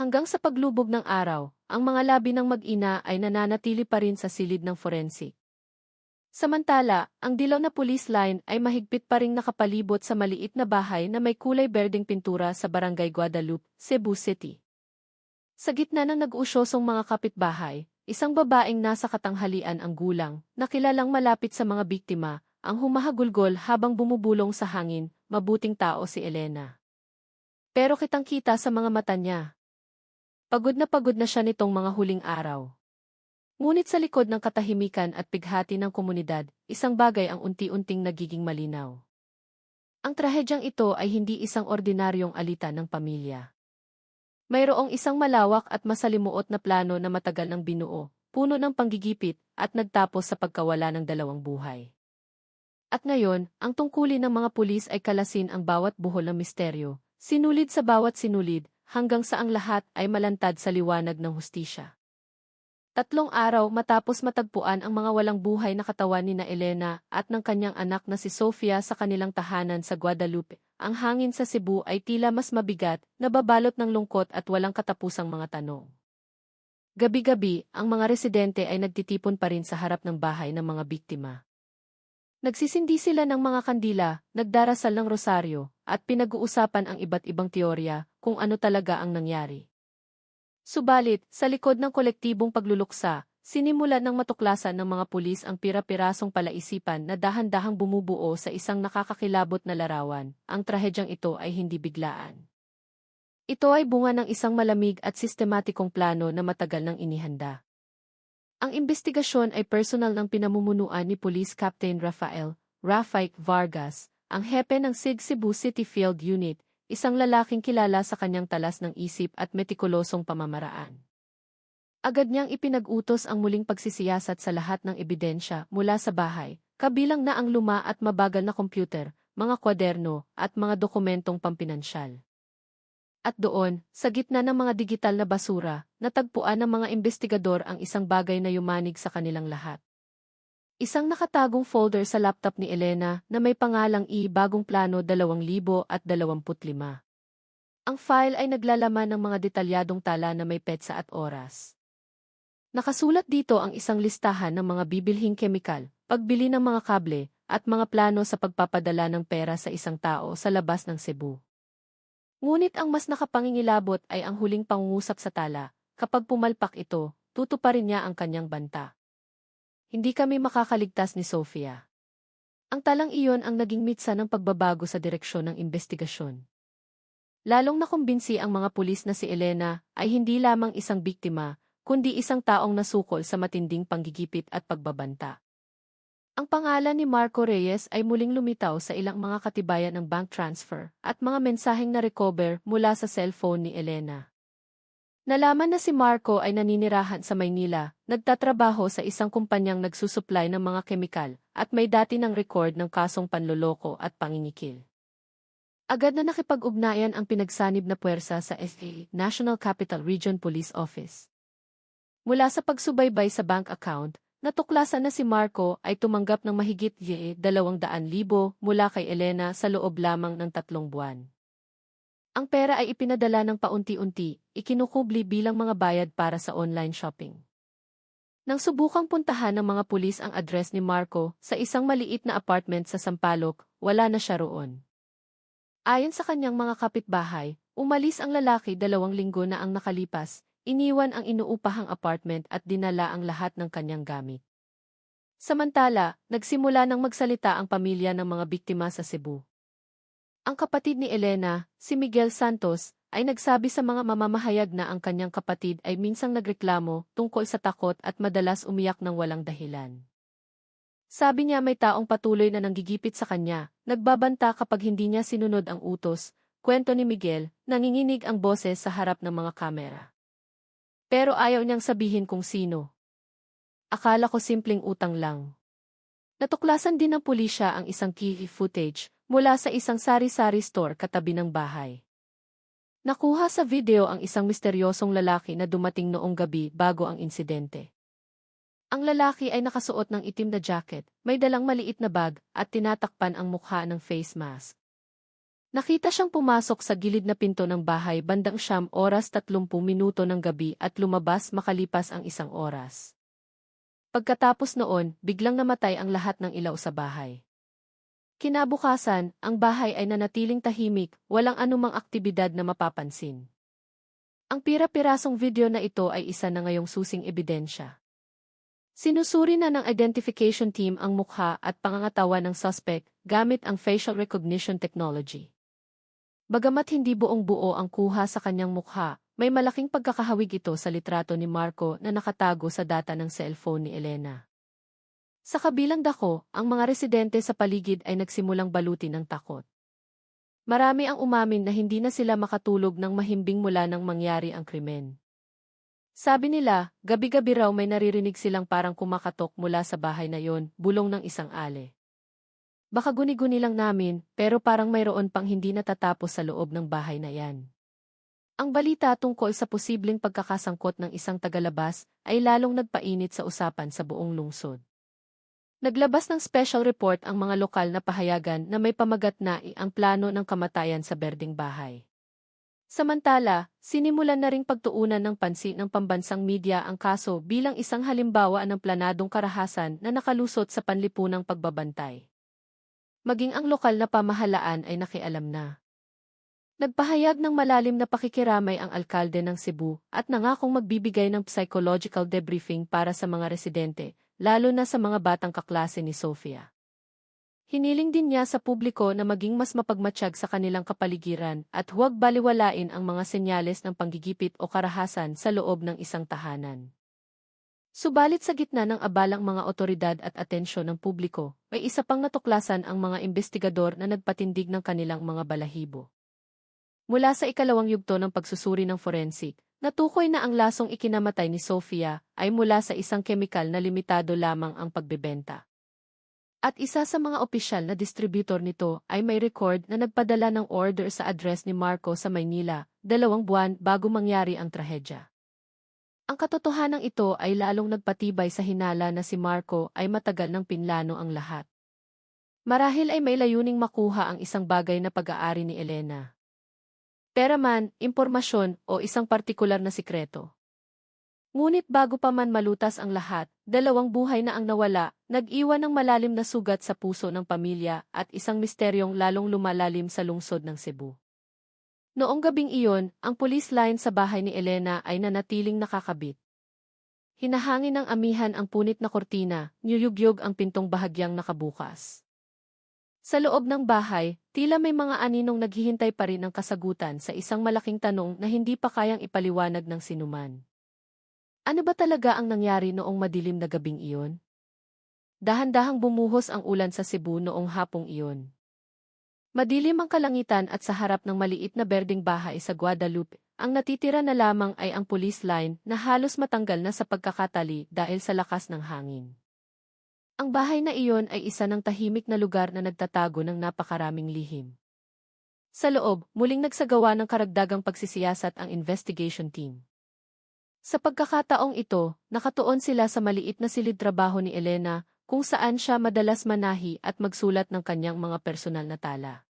Hanggang sa paglubog ng araw, ang mga labi ng mag-ina ay nananatili pa rin sa silid ng forensic. Samantala, ang dilaw na police line ay mahigpit pa ring nakapalibot sa maliit na bahay na may kulay berdeng pintura sa Barangay Guadalupe, Cebu City. Sa gitna ng nag-usyosong mga kapitbahay, isang babaeng nasa katanghalian ang gulang, na kilalang malapit sa mga biktima, ang humahagulgol habang bumubulong sa hangin, mabuting tao si Elena. Pero kitang-kita sa mga mata niya. Pagod na siya nitong mga huling araw. Ngunit sa likod ng katahimikan at pighati ng komunidad, isang bagay ang unti-unting nagiging malinaw. Ang trahedyang ito ay hindi isang ordinaryong alitan ng pamilya. Mayroong isang malawak at masalimuot na plano na matagal nang binuo, puno ng panggigipit, at nagtapos sa pagkawala ng dalawang buhay. At ngayon, ang tungkulin ng mga pulis ay kalasin ang bawat buhol ng misteryo, sinulid sa bawat sinulid, hanggang sa ang lahat ay malantad sa liwanag ng hustisya. 3 araw matapos matagpuan ang mga walang buhay na katawan ni Elena at ng kanyang anak na si Sofia sa kanilang tahanan sa Guadalupe, ang hangin sa Cebu ay tila mas mabigat, nababalot ng lungkot at walang katapusang mga tanong. Gabi-gabi, ang mga residente ay nagtitipon pa rin sa harap ng bahay ng mga biktima. Nagsisindi sila ng mga kandila, nagdarasal ng rosaryo, at pinag-uusapan ang iba't ibang teorya kung ano talaga ang nangyari. Subalit, sa likod ng kolektibong pagluluksa, sinimulan ng matuklasan ng mga pulis ang pira-pirasong palaisipan na dahan-dahang bumubuo sa isang nakakakilabot na larawan. Ang trahedyang ito ay hindi biglaan. Ito ay bunga ng isang malamig at sistematikong plano na matagal nang inihanda. Ang imbestigasyon ay personal ng pinamumunuan ni Police Captain Rafael Rafike Vargas, ang hepe ng SIG Cebu City Field Unit, isang lalaking kilala sa kanyang talas ng isip at metikulosong pamamaraan. Agad niyang ipinag-utos ang muling pagsisiyasat sa lahat ng ebidensya mula sa bahay, kabilang na ang luma at mabagal na kompyuter, mga kwaderno, at mga dokumentong pampinansyal. At doon, sa gitna ng mga digital na basura, natagpuan ng mga investigador ang isang bagay na yumanig sa kanilang lahat. Isang nakatagong folder sa laptop ni Elena na may pangalang Bagong Plano 2025. Ang file ay naglalaman ng mga detalyadong tala na may petsa at oras. Nakasulat dito ang isang listahan ng mga bibilhing kemikal, pagbili ng mga kable, at mga plano sa pagpapadala ng pera sa isang tao sa labas ng Cebu. Ngunit ang mas nakapangingilabot ay ang huling pangungusap sa tala, kapag pumalpak ito, tutuparin niya ang kanyang banta. Hindi kami makakaligtas ni Sofia. Ang talang iyon ang naging mitsa ng pagbabago sa direksyon ng investigasyon. Lalong nakumbinsi ang mga pulis na si Elena ay hindi lamang isang biktima, kundi isang taong nasukol sa matinding panggigipit at pagbabanta. Ang pangalan ni Marco Reyes ay muling lumitaw sa ilang mga katibayan ng bank transfer at mga mensaheng na-recover mula sa cellphone ni Elena. Nalaman na si Marco ay naninirahan sa Maynila, nagtatrabaho sa isang kumpanyang nagsusupply ng mga kemikal, at may dati ng record ng kasong panloloko at pangingikil. Agad na nakipag-ugnayan ang pinagsanib na puwersa sa SA, National Capital Region Police Office. Mula sa pagsubaybay sa bank account, natuklasan na si Marco ay tumanggap ng mahigit 200,000 mula kay Elena sa loob lamang ng 3 buwan. Ang pera ay ipinadala ng paunti-unti, ikinukubli bilang mga bayad para sa online shopping. Nang subukang puntahan ng mga pulis ang address ni Marco sa isang maliit na apartment sa Sampaloc, wala na siya roon. Ayon sa kanyang mga kapitbahay, umalis ang lalaki 2 linggo na ang nakalipas, iniwan ang inuupahang apartment at dinala ang lahat ng kanyang gamit. Samantala, nagsimula ng magsalita ang pamilya ng mga biktima sa Cebu. Ang kapatid ni Elena, si Miguel Santos, ay nagsabi sa mga mamamahayag na ang kanyang kapatid ay minsang nagreklamo tungkol sa takot at madalas umiyak ng walang dahilan. Sabi niya may taong patuloy na nanggigipit sa kanya, nagbabanta kapag hindi niya sinunod ang utos. Kwento ni Miguel, nanginginig ang boses sa harap ng mga kamera. Pero ayaw niyang sabihin kung sino. Akala ko simpleng utang lang. Natuklasan din ng pulisya ang isang key footage mula sa isang sari-sari store katabi ng bahay. Nakuha sa video ang isang misteryosong lalaki na dumating noong gabi bago ang insidente. Ang lalaki ay nakasuot ng itim na jacket, may dalang maliit na bag, at tinatakpan ang mukha ng face mask. Nakita siyang pumasok sa gilid na pinto ng bahay bandang 9:30 ng gabi at lumabas makalipas ang 1 oras. Pagkatapos noon, biglang namatay ang lahat ng ilaw sa bahay. Kinabukasan, ang bahay ay nanatiling tahimik, walang anumang aktibidad na mapapansin. Ang pira-pirasong video na ito ay isa na ngayong susing ebidensya. Sinusuri na ng identification team ang mukha at pangangatawan ng suspect gamit ang facial recognition technology. Bagamat hindi buong-buo ang kuha sa kanyang mukha, may malaking pagkakahawig ito sa litrato ni Marco na nakatago sa data ng cellphone ni Elena. Sa kabilang dako, ang mga residente sa paligid ay nagsimulang balutin ng takot. Marami ang umamin na hindi na sila makatulog ng mahimbing mula nang mangyari ang krimen. Sabi nila, gabi-gabi raw may naririnig silang parang kumakatok mula sa bahay na yon, bulong ng isang ale. Baka guni-guni lang namin, pero parang mayroon pang hindi natatapos sa loob ng bahay na yan. Ang balita tungkol sa posibleng pagkakasangkot ng isang tagalabas ay lalong nagpainit sa usapan sa buong lungsod. Naglabas ng special report ang mga lokal na pahayagan na may pamagat na ang plano ng kamatayan sa berdeng bahay. Samantala, sinimulan na ring pagtuunan ng pansin ng pambansang media ang kaso bilang isang halimbawa ng planadong karahasan na nakalusot sa panlipunang pagbabantay. Maging ang lokal na pamahalaan ay nakialam na. Nagpahayag ng malalim na pakikiramay ang alkalde ng Cebu at nangakong magbibigay ng psychological debriefing para sa mga residente, lalo na sa mga batang kaklase ni Sofia. Hiniling din niya sa publiko na maging mas mapagmatsyag sa kanilang kapaligiran at huwag baliwalain ang mga senyales ng panggigipit o karahasan sa loob ng isang tahanan. Subalit sa gitna ng abalang mga otoridad at atensyon ng publiko, may isa pang natuklasan ang mga investigador na nagpatindig ng kanilang mga balahibo. Mula sa ikalawang yugto ng pagsusuri ng forensic, natukoy na ang lasong ikinamatay ni Sofia ay mula sa isang kemikal na limitado lamang ang pagbebenta. At isa sa mga opisyal na distributor nito ay may record na nagpadala ng order sa address ni Marco sa Maynila, 2 buwan bago mangyari ang trahedya. Ang katotohanan ito ay lalong nagpatibay sa hinala na si Marco ay matagal ng pinlano ang lahat. Marahil ay may layuning makuha ang isang bagay na pag-aari ni Elena. Pera man, impormasyon o isang partikular na sikreto. Ngunit bago pa man malutas ang lahat, 2 buhay na ang nawala, nag-iwan ng malalim na sugat sa puso ng pamilya at isang misteryong lalong lumalalim sa lungsod ng Cebu. Noong gabing iyon, ang police line sa bahay ni Elena ay nanatiling nakakabit. Hinahangin ng amihan ang punit na kortina, niyugyug ang pintong bahagyang nakabukas. Sa loob ng bahay, tila may mga aninong naghihintay pa rin ng kasagutan sa isang malaking tanong na hindi pa kayang ipaliwanag ng sinuman. Ano ba talaga ang nangyari noong madilim na gabing iyon? Dahan-dahang bumuhos ang ulan sa Cebu noong hapong iyon. Madilim ang kalangitan at sa harap ng maliit na berdeng bahay sa Guadalupe, ang natitira na lamang ay ang police line na halos matanggal na sa pagkakatali dahil sa lakas ng hangin. Ang bahay na iyon ay isa ng tahimik na lugar na nagtatago ng napakaraming lihim. Sa loob, muling nagsagawa ng karagdagang pagsisiyasat ang investigation team. Sa pagkakataong ito, nakatuon sila sa maliit na silid trabaho ni Elena, kung saan siya madalas manahi at magsulat ng kanyang mga personal na tala.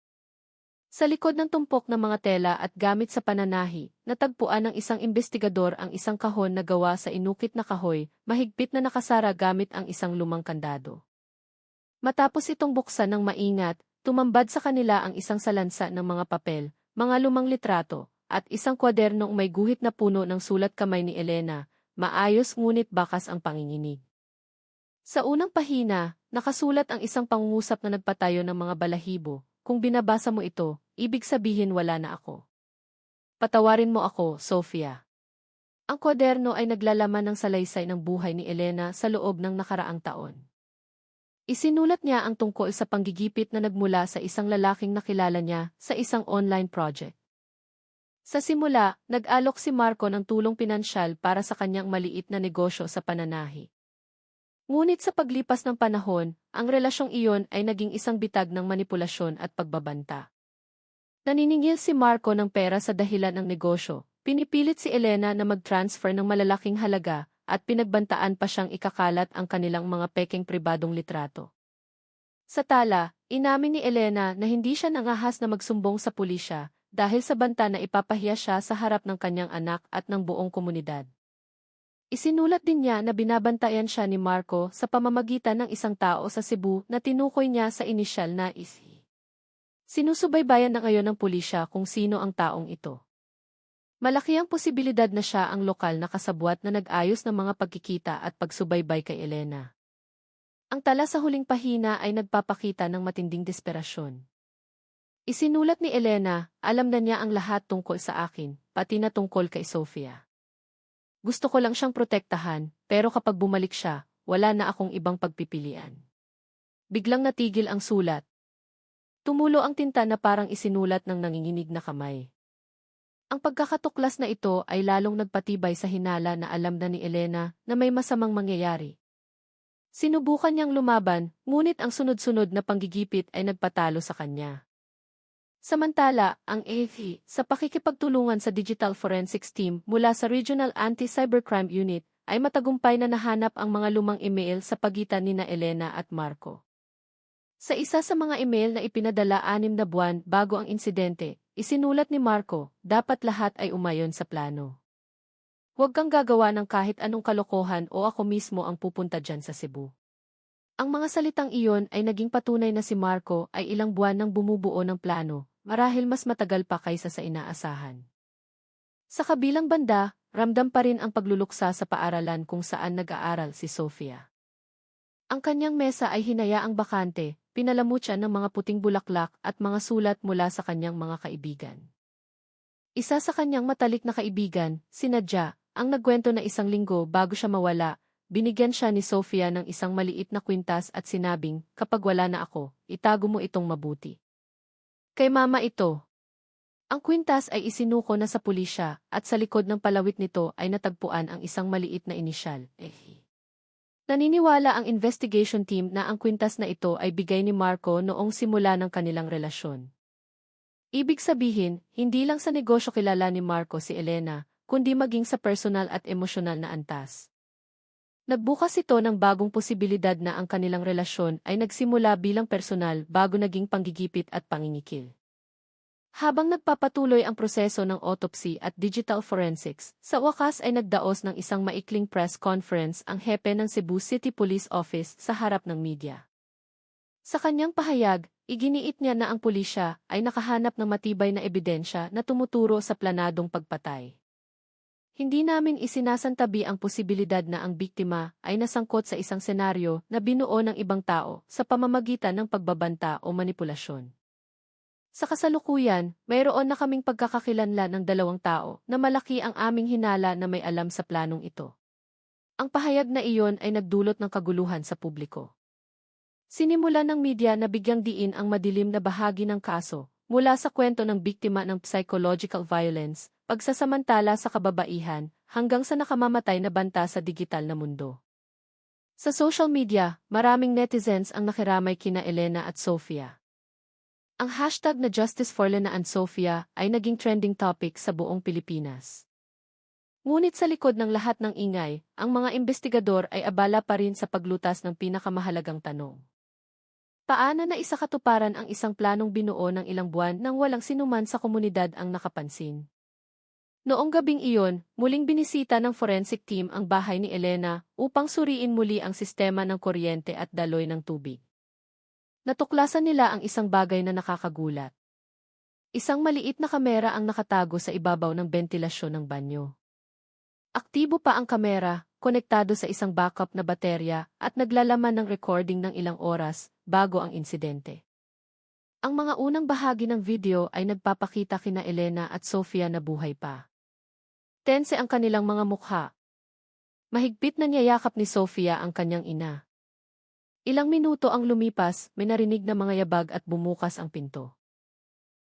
Sa likod ng tumpok ng mga tela at gamit sa pananahi, natagpuan ng isang investigador ang isang kahon na gawa sa inukit na kahoy, mahigpit na nakasara gamit ang isang lumang kandado. Matapos itong buksan ng maingat, tumambad sa kanila ang isang salansa ng mga papel, mga lumang litrato, at isang kwadernong may guhit na puno ng sulat kamay ni Elena, maayos ngunit bakas ang panginginig. Sa unang pahina, nakasulat ang isang pangungusap na nagpatayo ng mga balahibo. Kung binabasa mo ito, ibig sabihin wala na ako. Patawarin mo ako, Sofia. Ang kwaderno ay naglalaman ng salaysay ng buhay ni Elena sa loob ng nakaraang taon. Isinulat niya ang tungkol sa panggigipit na nagmula sa isang lalaking nakilala niya sa isang online project. Sa simula, nag-alok si Marco ng tulong pinansyal para sa kanyang maliit na negosyo sa pananahi. Ngunit sa paglipas ng panahon, ang relasyong iyon ay naging isang bitag ng manipulasyon at pagbabanta. Naniningil si Marco ng pera sa dahilan ng negosyo, pinipilit si Elena na mag-transfer ng malalaking halaga, at pinagbantaan pa siyang ikakalat ang kanilang mga pekeng pribadong litrato. Sa tala, inamin ni Elena na hindi siya nangahas na magsumbong sa pulisya dahil sa banta na ipapahiya siya sa harap ng kanyang anak at ng buong komunidad. Isinulat din niya na binabantayan siya ni Marco sa pamamagitan ng isang tao sa Cebu na tinukoy niya sa inisyal na isi. Sinusubaybayan na ngayon ng pulisya kung sino ang taong ito. Malaki ang posibilidad na siya ang lokal na kasabwat na nag-ayos ng mga pagkikita at pagsubaybay kay Elena. Ang tala sa huling pahina ay nagpapakita ng matinding desperasyon. Isinulat ni Elena, alam na niya ang lahat tungkol sa akin, pati na tungkol kay Sofia. Gusto ko lang siyang protektahan, pero kapag bumalik siya, wala na akong ibang pagpipilian. Biglang natigil ang sulat. Tumulo ang tinta na parang isinulat ng nanginginig na kamay. Ang pagkakatuklas na ito ay lalong nagpatibay sa hinala na alam na ni Elena na may masamang mangyayari. Sinubukan niyang lumaban, ngunit ang sunod-sunod na panggigipit ay nagpatalo sa kanya. Samantala, ang AFP, sa pakikipagtulungan sa Digital Forensics Team mula sa Regional Anti-Cybercrime Unit, ay matagumpay na nahanap ang mga lumang email sa pagitan nina Elena at Marco. Sa isa sa mga email na ipinadala 6 na buwan bago ang insidente, isinulat ni Marco, dapat lahat ay umayon sa plano. Huwag kang gagawa ng kahit anong kalokohan o ako mismo ang pupunta dyan sa Cebu. Ang mga salitang iyon ay naging patunay na si Marco ay ilang buwan nang bumubuo ng plano, marahil mas matagal pa kaysa sa inaasahan. Sa kabilang banda, ramdam pa rin ang pagluluksa sa paaralan kung saan nag-aaral si Sofia. Ang kanyang mesa ay hinayaang bakante, pinalamutya ng mga puting bulaklak at mga sulat mula sa kanyang mga kaibigan. Isa sa kanyang matalik na kaibigan, si Nadia, ang nagkwento na isang linggo bago siya mawala, binigyan siya ni Sofia ng isang maliit na kwintas at sinabing, kapag wala na ako, itago mo itong mabuti. Kay mama ito. Ang kwintas ay isinuko na sa pulisya at sa likod ng palawit nito ay natagpuan ang isang maliit na inisyal. Naniniwala ang investigation team na ang kwintas na ito ay bigay ni Marco noong simula ng kanilang relasyon. Ibig sabihin, hindi lang sa negosyo kilala ni Marco si Elena, kundi maging sa personal at emosyonal na antas. Nagbukas ito ng bagong posibilidad na ang kanilang relasyon ay nagsimula bilang personal bago naging panggigipit at pangingikil. Habang nagpapatuloy ang proseso ng autopsy at digital forensics, sa wakas ay nagdaos ng isang maikling press conference ang hepe ng Cebu City Police Office sa harap ng media. Sa kanyang pahayag, iginiit niya na ang pulisya ay nakahanap ng matibay na ebidensya na tumuturo sa planadong pagpatay. Hindi namin isinasantabi ang posibilidad na ang biktima ay nasangkot sa isang senaryo na binuo ng ibang tao sa pamamagitan ng pagbabanta o manipulasyon. Sa kasalukuyan, mayroon na kaming pagkakakilanlan ng 2 tao na malaki ang aming hinala na may alam sa planong ito. Ang pahayag na iyon ay nagdulot ng kaguluhan sa publiko. Sinimulan ng media na bigyang diin ang madilim na bahagi ng kaso, mula sa kwento ng biktima ng psychological violence, pagsasamantala sa kababaihan, hanggang sa nakamamatay na banta sa digital na mundo. Sa social media, maraming netizens ang nakiramay kina Elena at Sofia. Ang hashtag na Justice for Elena and Sofia ay naging trending topic sa buong Pilipinas. Ngunit sa likod ng lahat ng ingay, ang mga investigador ay abala pa rin sa paglutas ng pinakamahalagang tanong. Paano na isakatuparan ang isang planong binuo ng ilang buwan nang walang sinuman sa komunidad ang nakapansin? Noong gabing iyon, muling binisita ng forensic team ang bahay ni Elena upang suriin muli ang sistema ng kuryente at daloy ng tubig. Natuklasan nila ang isang bagay na nakakagulat. Isang maliit na kamera ang nakatago sa ibabaw ng bentilasyon ng banyo. Aktibo pa ang kamera, konektado sa isang backup na baterya at naglalaman ng recording ng ilang oras bago ang insidente. Ang mga unang bahagi ng video ay nagpapakita kina Elena at Sofia na buhay pa. Tense ang kanilang mga mukha. Mahigpit na niyayakap ni Sofia ang kanyang ina. Ilang minuto ang lumipas, may narinig na mga yabag at bumukas ang pinto.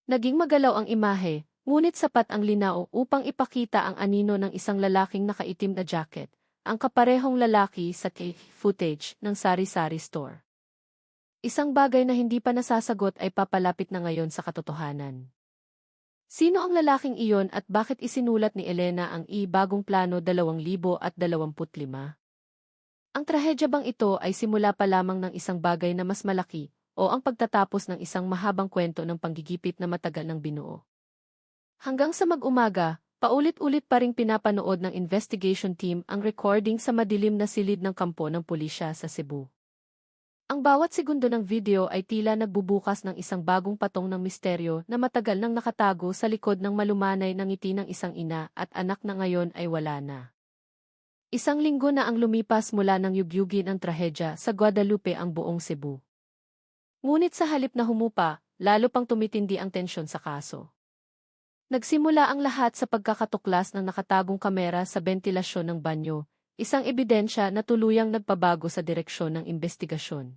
Naging magalaw ang imahe, ngunit sapat ang linaw upang ipakita ang anino ng isang lalaking nakaitim na jacket, ang kaparehong lalaki sa footage ng sari-sari store. Isang bagay na hindi pa nasasagot ay papalapit na ngayon sa katotohanan. Sino ang lalaking iyon at bakit isinulat ni Elena ang bagong plano 2025? Ang trahedya bang ito ay simula pa lamang ng isang bagay na mas malaki, o ang pagtatapos ng isang mahabang kwento ng panggigipit na matagal ng binuo. Hanggang sa mag-umaga, paulit-ulit pa ring pinapanood ng investigation team ang recording sa madilim na silid ng kampo ng pulisya sa Cebu. Ang bawat segundo ng video ay tila nagbubukas ng isang bagong patong ng misteryo na matagal nang nakatago sa likod ng malumanay na ngiti ng isang ina at anak na ngayon ay wala na. Isang linggo na ang lumipas mula nang yugyugin ang trahedya sa Guadalupe ang buong Cebu. Ngunit sa halip na humupa, lalo pang tumitindi ang tensyon sa kaso. Nagsimula ang lahat sa pagkakatuklas ng nakatagong kamera sa bentilasyon ng banyo, isang ebidensya na tuluyang nagpabago sa direksyon ng investigasyon.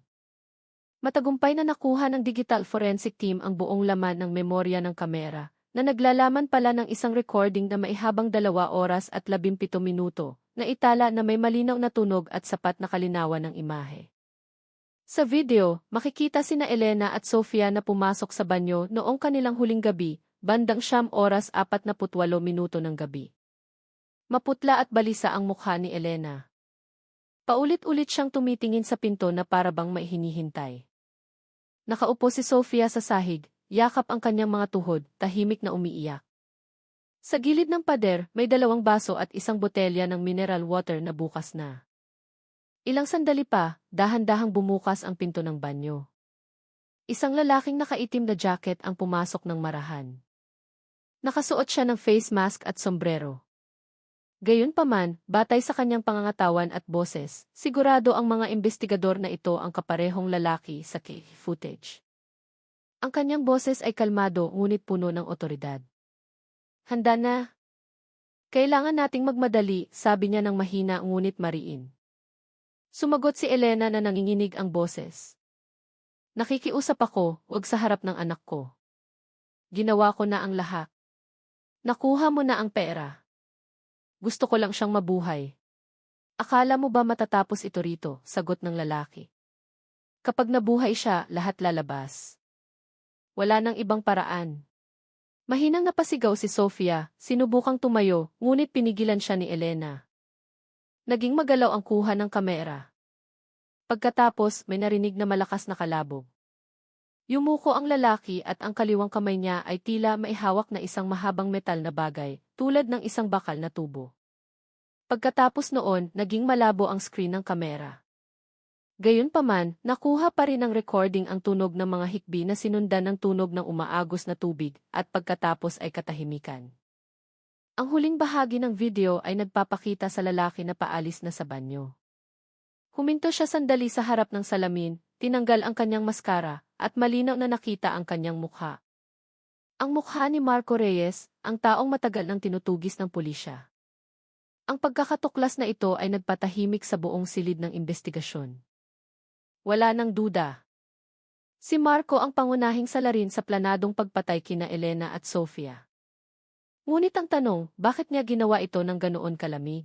Matagumpay na nakuha ng digital forensic team ang buong laman ng memorya ng kamera, na naglalaman pala ng isang recording na maihabang 2 oras at 17 minuto, na itala na may malinaw na tunog at sapat na kalinawan ng imahe. Sa video, makikita sina Elena at Sofia na pumasok sa banyo noong kanilang huling gabi, bandang 9 oras 48 minuto ng gabi. Maputla at balisa ang mukha ni Elena. Paulit-ulit siyang tumitingin sa pinto na para bang may hinihintay. Nakaupo si Sofia sa sahig, yakap ang kanyang mga tuhod, tahimik na umiiyak. Sa gilid ng pader, may 2 baso at isang botelya ng mineral water na bukas na. Ilang sandali pa, dahan-dahang bumukas ang pinto ng banyo. Isang lalaking nakaitim na jacket ang pumasok ng marahan. Nakasuot siya ng face mask at sombrero. Gayunpaman, batay sa kanyang pangangatawan at boses, sigurado ang mga investigador na ito ang kaparehong lalaki sa footage. Ang kanyang boses ay kalmado ngunit puno ng otoridad. Handa na? Kailangan nating magmadali, sabi niya ng mahina ngunit mariin. Sumagot si Elena na nanginginig ang boses. Nakikiusap ako, huwag sa harap ng anak ko. Ginawa ko na ang lahat. Nakuha mo na ang pera. Gusto ko lang siyang mabuhay. Akala mo ba matatapos ito rito, sagot ng lalaki. Kapag nabuhay siya, lahat lalabas. Wala nang ibang paraan. Mahinang napasigaw si Sofia, sinubukang tumayo, ngunit pinigilan siya ni Elena. Naging magalaw ang kuha ng kamera. Pagkatapos, may narinig na malakas na kalabog. Yumuko ang lalaki at ang kaliwang kamay niya ay tila maihawak na isang mahabang metal na bagay, tulad ng isang bakal na tubo. Pagkatapos noon, naging malabo ang screen ng kamera. Gayunpaman, nakuha pa rin ng recording ang tunog ng mga hikbi na sinundan ng tunog ng umaagos na tubig at pagkatapos ay katahimikan. Ang huling bahagi ng video ay nagpapakita sa lalaki na paalis na sa banyo. Huminto siya sandali sa harap ng salamin, tinanggal ang kanyang maskara, at malinaw na nakita ang kanyang mukha. Ang mukha ni Marco Reyes, ang taong matagal nang tinutugis ng pulisya. Ang pagkakatuklas na ito ay nagpatahimik sa buong silid ng investigasyon. Wala nang duda. Si Marco ang pangunahing salarin sa planadong pagpatay kina Elena at Sofia. Ngunit ang tanong, bakit niya ginawa ito ng ganoon kalamig?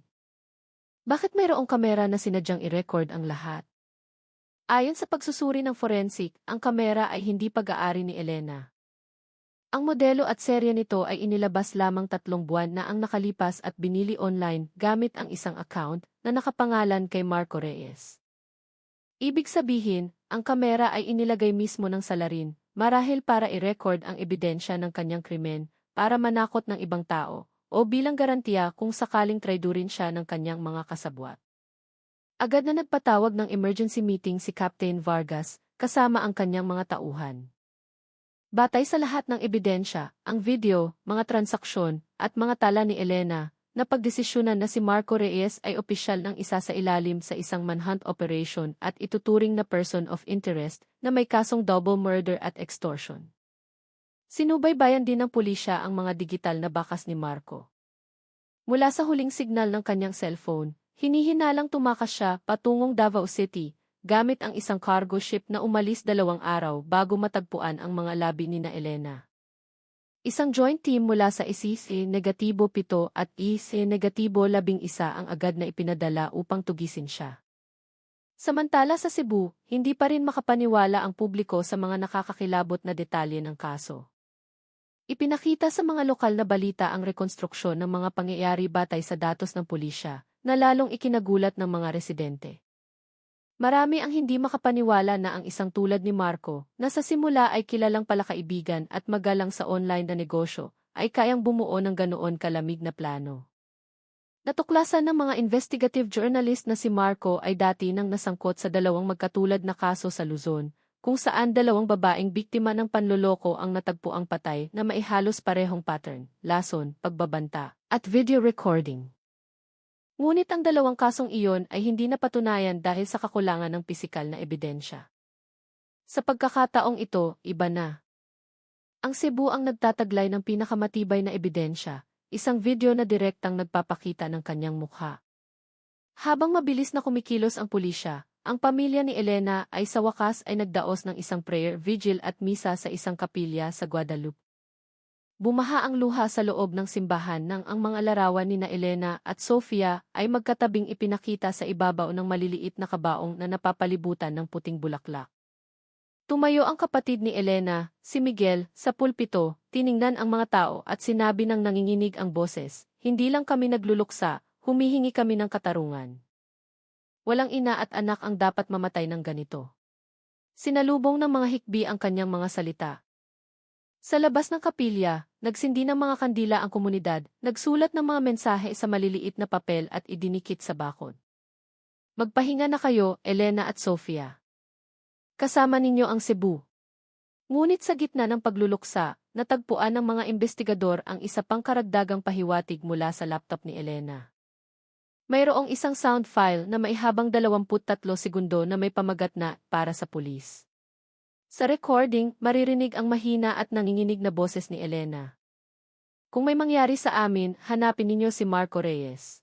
Bakit mayroong kamera na sinadyang i-record ang lahat? Ayon sa pagsusuri ng forensic, ang kamera ay hindi pag-aari ni Elena. Ang modelo at serya nito ay inilabas lamang 3 buwan na ang nakalipas at binili online gamit ang isang account na nakapangalan kay Marco Reyes. Ibig sabihin, ang kamera ay inilagay mismo ng salarin, marahil para i-record ang ebidensya ng kanyang krimen, para manakot ng ibang tao, o bilang garantiya kung sakaling traidurin siya ng kanyang mga kasabwat. Agad na nagpatawag ng emergency meeting si Captain Vargas, kasama ang kanyang mga tauhan. Batay sa lahat ng ebidensya, ang video, mga transaksyon, at mga tala ni Elena, napagdesisyonan na si Marco Reyes ay opisyal ng isa sa ilalim sa isang manhunt operation at ituturing na person of interest na may kasong double murder at extortion. Sinubaybayan din ng pulisya ang mga digital na bakas ni Marco. Mula sa huling signal ng kanyang cellphone, hinihinalang tumakas siya patungong Davao City, gamit ang isang cargo ship na umalis 2 araw bago matagpuan ang mga labi ni Elena. Isang joint team mula sa ICC-7 at ICC-11 ang agad na ipinadala upang tugisin siya. Samantala sa Cebu, hindi pa rin makapaniwala ang publiko sa mga nakakakilabot na detalye ng kaso. Ipinakita sa mga lokal na balita ang rekonstruksyon ng mga pangyayari batay sa datos ng pulisya, na lalong ikinagulat ng mga residente. Marami ang hindi makapaniwala na ang isang tulad ni Marco, na sa simula ay kilalang palakaibigan at magalang sa online na negosyo, ay kayang bumuo ng ganoon kalamig na plano. Natuklasan ng mga investigative journalist na si Marco ay dati nang nasangkot sa dalawang magkatulad na kaso sa Luzon, kung saan dalawang babaeng biktima ng panloloko ang natagpuang patay na maihalos parehong pattern, lason, pagbabanta, at video recording. Ngunit ang dalawang kasong iyon ay hindi napatunayan dahil sa kakulangan ng pisikal na ebidensya. Sa pagkakataong ito, iba na. Ang Cebu ang nagtataglay ng pinakamatibay na ebidensya, isang video na direktang nagpapakita ng kanyang mukha. Habang mabilis na kumikilos ang pulisya, ang pamilya ni Elena ay sa wakas ay nagdaos ng isang prayer vigil at misa sa isang kapilya sa Guadalupe. Bumaha ang luha sa loob ng simbahan nang ang mga larawan ni na Elena at Sofia ay magkatabing ipinakita sa ibabaw ng maliliit na kabaong na napapalibutan ng puting bulaklak. Tumayo ang kapatid ni Elena, si Miguel, sa pulpito, tiningnan ang mga tao at sinabi ng nanginginig ang boses, "Hindi lang kami nagluluksa, humihingi kami ng katarungan. Walang ina at anak ang dapat mamatay ng ganito." Sinalubong ng mga hikbi ang kanyang mga salita. Sa labas ng kapilya, nagsindi ng mga kandila ang komunidad, nagsulat ng mga mensahe sa maliliit na papel at idinikit sa bakod. "Magpahinga na kayo, Elena at Sofia. Kasama ninyo ang Cebu." Ngunit sa gitna ng pagluluksa, natagpuan ng mga investigador ang isa pang karagdagang pahiwatig mula sa laptop ni Elena. Mayroong isang sound file na maihabang 23 segundo na may pamagat na para sa pulis. Sa recording, maririnig ang mahina at nanginginig na boses ni Elena. "Kung may mangyari sa amin, hanapin ninyo si Marco Reyes.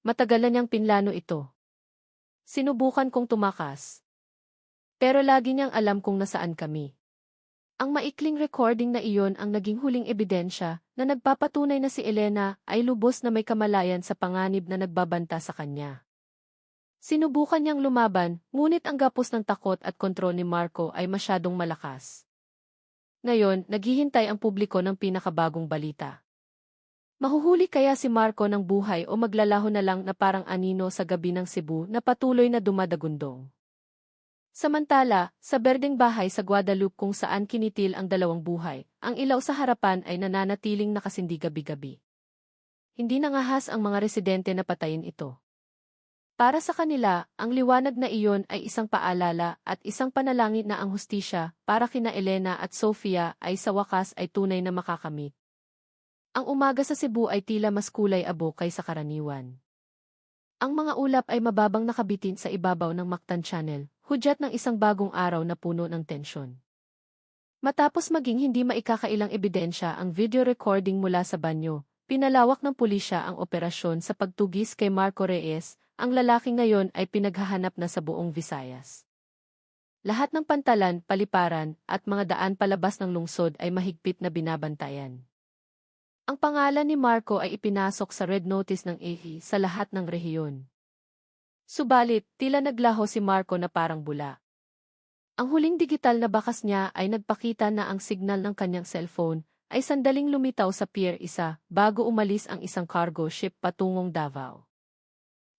Matagal na niyang pinlano ito. Sinubukan kong tumakas. Pero lagi niyang alam kung nasaan kami." Ang maikling recording na iyon ang naging huling ebidensya na nagpapatunay na si Elena ay lubos na may kamalayan sa panganib na nagbabanta sa kanya. Sinubukan niyang lumaban, ngunit ang gapos ng takot at kontrol ni Marco ay masyadong malakas. Ngayon, naghihintay ang publiko ng pinakabagong balita. Mahuhuli kaya si Marco ng buhay o maglalaho na lang na parang anino sa gabi ng Cebu na patuloy na dumadagundong? Samantala, sa berdeng bahay sa Guadalupe kung saan kinitil ang dalawang buhay, ang ilaw sa harapan ay nananatiling nakasindi gabi-gabi. Hindi nangahas ang mga residente na patayin ito. Para sa kanila, ang liwanag na iyon ay isang paalala at isang panalangin na ang hustisya para kina Elena at Sofia ay sa wakas ay tunay na makakamit. Ang umaga sa Cebu ay tila mas kulay-abo kaysa karaniwan. Ang mga ulap ay mababang nakabitin sa ibabaw ng Mactan Channel, hudyat ng isang bagong araw na puno ng tensyon. Matapos maging hindi maikakailang ebidensya ang video recording mula sa banyo, pinalawak ng pulisya ang operasyon sa pagtugis kay Marco Reyes, ang lalaking ngayon ay pinaghahanap na sa buong Visayas. Lahat ng pantalan, paliparan, at mga daan palabas ng lungsod ay mahigpit na binabantayan. Ang pangalan ni Marco ay ipinasok sa red notice ng AFP sa lahat ng rehiyon. Subalit, tila naglaho si Marco na parang bula. Ang huling digital na bakas niya ay nagpakita na ang signal ng kanyang cellphone ay sandaling lumitaw sa Pier 1 bago umalis ang isang cargo ship patungong Davao.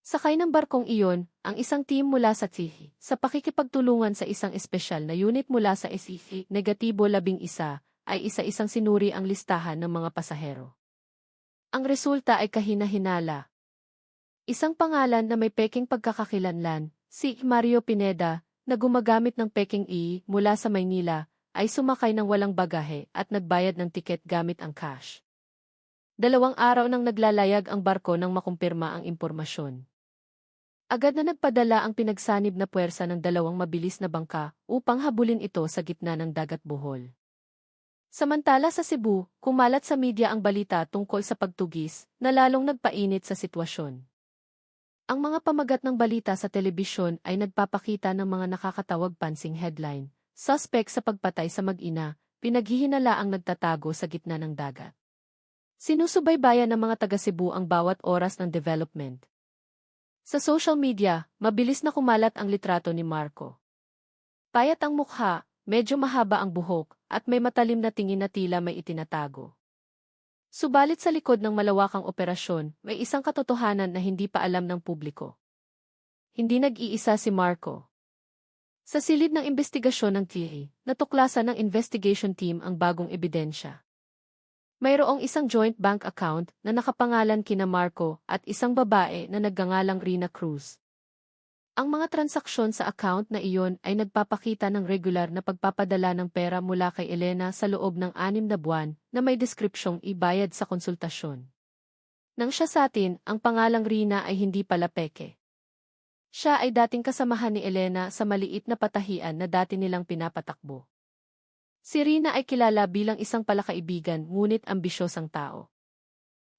Sakay ng barkong iyon, ang isang team mula sa TIHI, sa pakikipagtulungan sa isang espesyal na unit mula sa SEC, -11, ay isa-isang sinuri ang listahan ng mga pasahero. Ang resulta ay kahina-hinala. Isang pangalan na may peking pagkakakilanlan, si Mario Pineda, na gumagamit ng peking mula sa Maynila, ay sumakay ng walang bagahe at nagbayad ng tiket gamit ang cash. 2 araw nang naglalayag ang barko nang makumpirma ang impormasyon. Agad na nagpadala ang pinagsanib na puwersa ng 2 mabilis na bangka upang habulin ito sa gitna ng dagat Bohol. Samantala sa Cebu, kumalat sa media ang balita tungkol sa pagtugis na lalong nagpainit sa sitwasyon. Ang mga pamagat ng balita sa telebisyon ay nagpapakita ng mga nakakatawag-pansing headline, "Suspect sa pagpatay sa mag-ina, pinaghihinalaang nagtatago sa gitna ng dagat." Sinusubaybayan ng mga taga-Cebu ang bawat oras ng development. Sa social media, mabilis na kumalat ang litrato ni Marco. Payat ang mukha, medyo mahaba ang buhok, at may matalim na tingin na tila may itinatago. Subalit sa likod ng malawakang operasyon, may isang katotohanan na hindi pa alam ng publiko. hindi nag-iisa si Marco. Sa silid ng investigasyon ng TIA, natuklasan ng investigation team ang bagong ebidensya. Mayroong isang joint bank account na nakapangalan kina Marco at isang babae na nagngangalang Rina Cruz. Ang mga transaksyon sa account na iyon ay nagpapakita ng regular na pagpapadala ng pera mula kay Elena sa loob ng 6 na buwan na may deskripsyong ibayad sa konsultasyon. Nang siya sa atin, ang pangalang Rina ay hindi pala peke. Siya ay dating kasamahan ni Elena sa maliit na patahian na dati nilang pinapatakbo. Si Rina ay kilala bilang isang palakaibigan ngunit ambisyosang tao.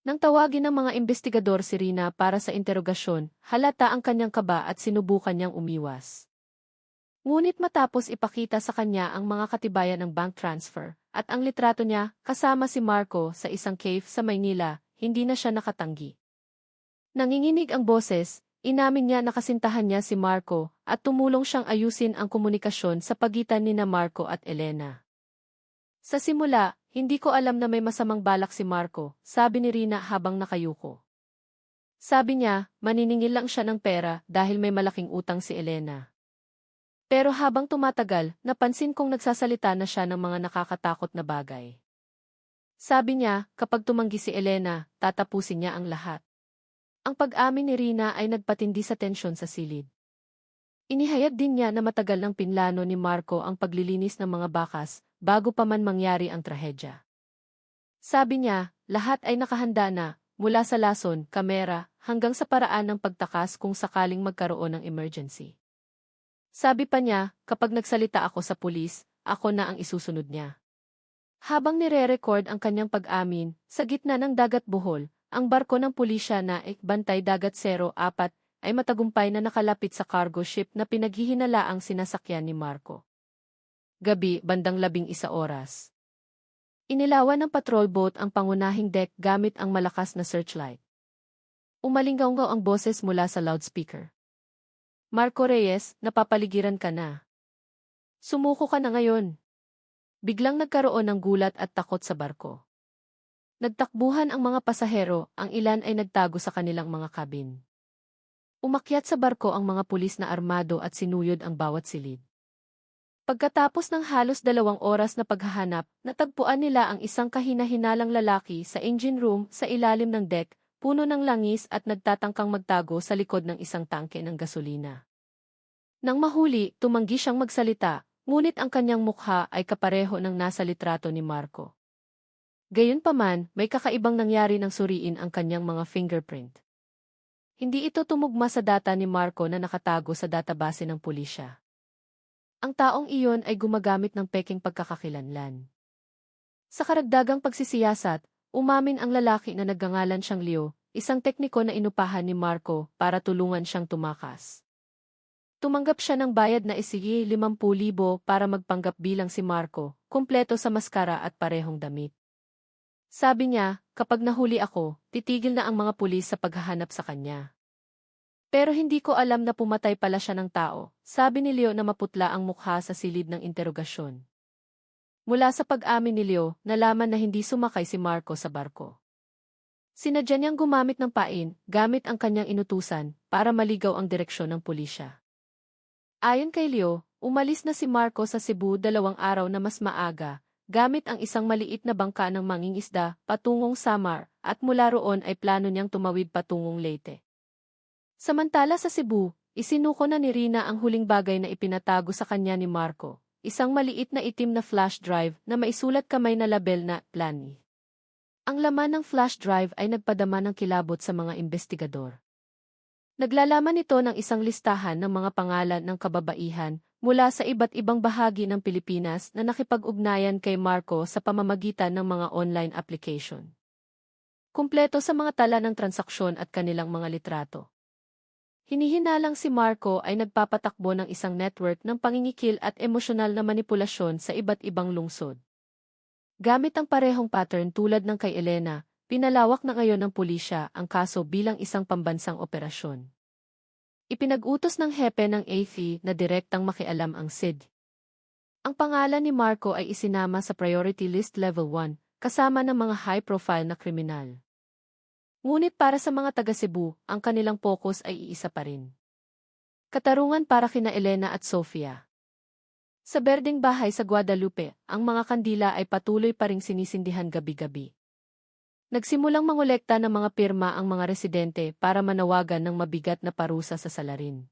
Nang tawagin ng mga investigador si Rina para sa interogasyon, halata ang kanyang kaba at sinubukan niyang umiwas. Ngunit matapos ipakita sa kanya ang mga katibayan ng bank transfer at ang litrato niya kasama si Marco sa isang cave sa Maynila, hindi na siya nakatanggi. Nanginginig ang boses, inamin niya na kasintahan niya si Marco at tumulong siyang ayusin ang komunikasyon sa pagitan nina Marco at Elena. Sa simula, hindi ko alam na may masamang balak si Marco, sabi ni Rina habang nakayuko. Sabi niya, maniningil lang siya ng pera dahil may malaking utang si Elena. Pero habang tumatagal, napansin kong nagsasalita na siya ng mga nakakatakot na bagay. Sabi niya, kapag tumanggi si Elena, tatapusin niya ang lahat. Ang pag-amin ni Rina ay nagpatindi sa tensyon sa silid. Inihayag din niya na matagal ng pinlano ni Marco ang paglilinis ng mga bakas bago pa man mangyari ang trahedya. Sabi niya, lahat ay nakahanda na, mula sa lason, kamera, hanggang sa paraan ng pagtakas kung sakaling magkaroon ng emergency. Sabi pa niya, kapag nagsalita ako sa pulis, ako na ang isusunod niya. Habang nire-record ang kanyang pag-amin, sa gitna ng dagat Bohol, ang barko ng pulisya na Bantay Dagat 04 ay matagumpay na nakalapit sa cargo ship na pinaghihinalaang sinasakyan ni Marco. Gabi, bandang 11 oras. Inilawan ng patrol boat ang pangunahing deck gamit ang malakas na searchlight. Umalinggaw ang boses mula sa loudspeaker. Marco Reyes, napapaligiran ka na. Sumuko ka na ngayon. Biglang nagkaroon ng gulat at takot sa barko. Nagtakbuhan ang mga pasahero, ang ilan ay nagtago sa kanilang mga cabin. Umakyat sa barko ang mga pulis na armado at sinuyod ang bawat silid. Pagkatapos ng halos 2 oras na paghahanap, natagpuan nila ang isang kahina-hinalang lalaki sa engine room sa ilalim ng deck, puno ng langis at nagtatangkang magtago sa likod ng isang tangke ng gasolina. Nang mahuli, tumanggi siyang magsalita, ngunit ang kanyang mukha ay kapareho ng nasa litrato ni Marco. Gayunpaman, may kakaibang nangyari nang suriin ang kanyang mga fingerprint. Hindi ito tumugma sa data ni Marco na nakatago sa database ng pulisya. Ang taong iyon ay gumagamit ng peking pagkakakilanlan. Sa karagdagang pagsisiyasat, umamin ang lalaki na nagngangalan siyang Leo, isang tekniko na inupahan ni Marco para tulungan siyang tumakas. Tumanggap siya ng bayad na isigi 50,000 para magpanggap bilang si Marco, kumpleto sa maskara at parehong damit. Sabi niya, kapag nahuli ako, titigil na ang mga pulis sa paghahanap sa kanya. Pero hindi ko alam na pumatay pala siya ng tao, sabi ni Leo na maputla ang mukha sa silid ng interogasyon. Mula sa pag-amin ni Leo, nalaman na hindi sumakay si Marco sa barko. Sinadya niyang gumamit ng pain, gamit ang kanyang inutusan, para maligaw ang direksyon ng pulisya. Ayon kay Leo, umalis na si Marco sa Cebu 2 araw na mas maaga, gamit ang isang maliit na bangka ng mangingisda patungong Samar at mula roon ay plano niyang tumawid patungong Leyte. Samantala sa Cebu, isinuko na ni Rina ang huling bagay na ipinatago sa kanya ni Marco, isang maliit na itim na flash drive na maisulat kamay na label na Plani. Ang laman ng flash drive ay nagpadama ng kilabot sa mga investigador. Naglalaman ito ng isang listahan ng mga pangalan ng kababaihan mula sa iba't ibang bahagi ng Pilipinas na nakipag-ugnayan kay Marco sa pamamagitan ng mga online application. Kumpleto sa mga tala ng transaksyon at kanilang mga litrato. Hinihinalang si Marco ay nagpapatakbo ng isang network ng pangingikil at emosyonal na manipulasyon sa iba't ibang lungsod. Gamit ang parehong pattern tulad ng kay Elena, pinalawak na ngayon ng pulisya ang kaso bilang isang pambansang operasyon. Ipinag-utos ng hepe ng AFI na direktang makialam ang SID. Ang pangalan ni Marco ay isinama sa Priority List Level 1, kasama ng mga high-profile na kriminal. Ngunit para sa mga taga Cebu, ang kanilang focus ay iisa pa rin. Katarungan para kina Elena at Sofia. Sa berdeng bahay sa Guadalupe, ang mga kandila ay patuloy pa ring sinisindihan gabi-gabi. Nagsimulang mangolekta ng mga pirma ang mga residente para manawagan ng mabigat na parusa sa salarin.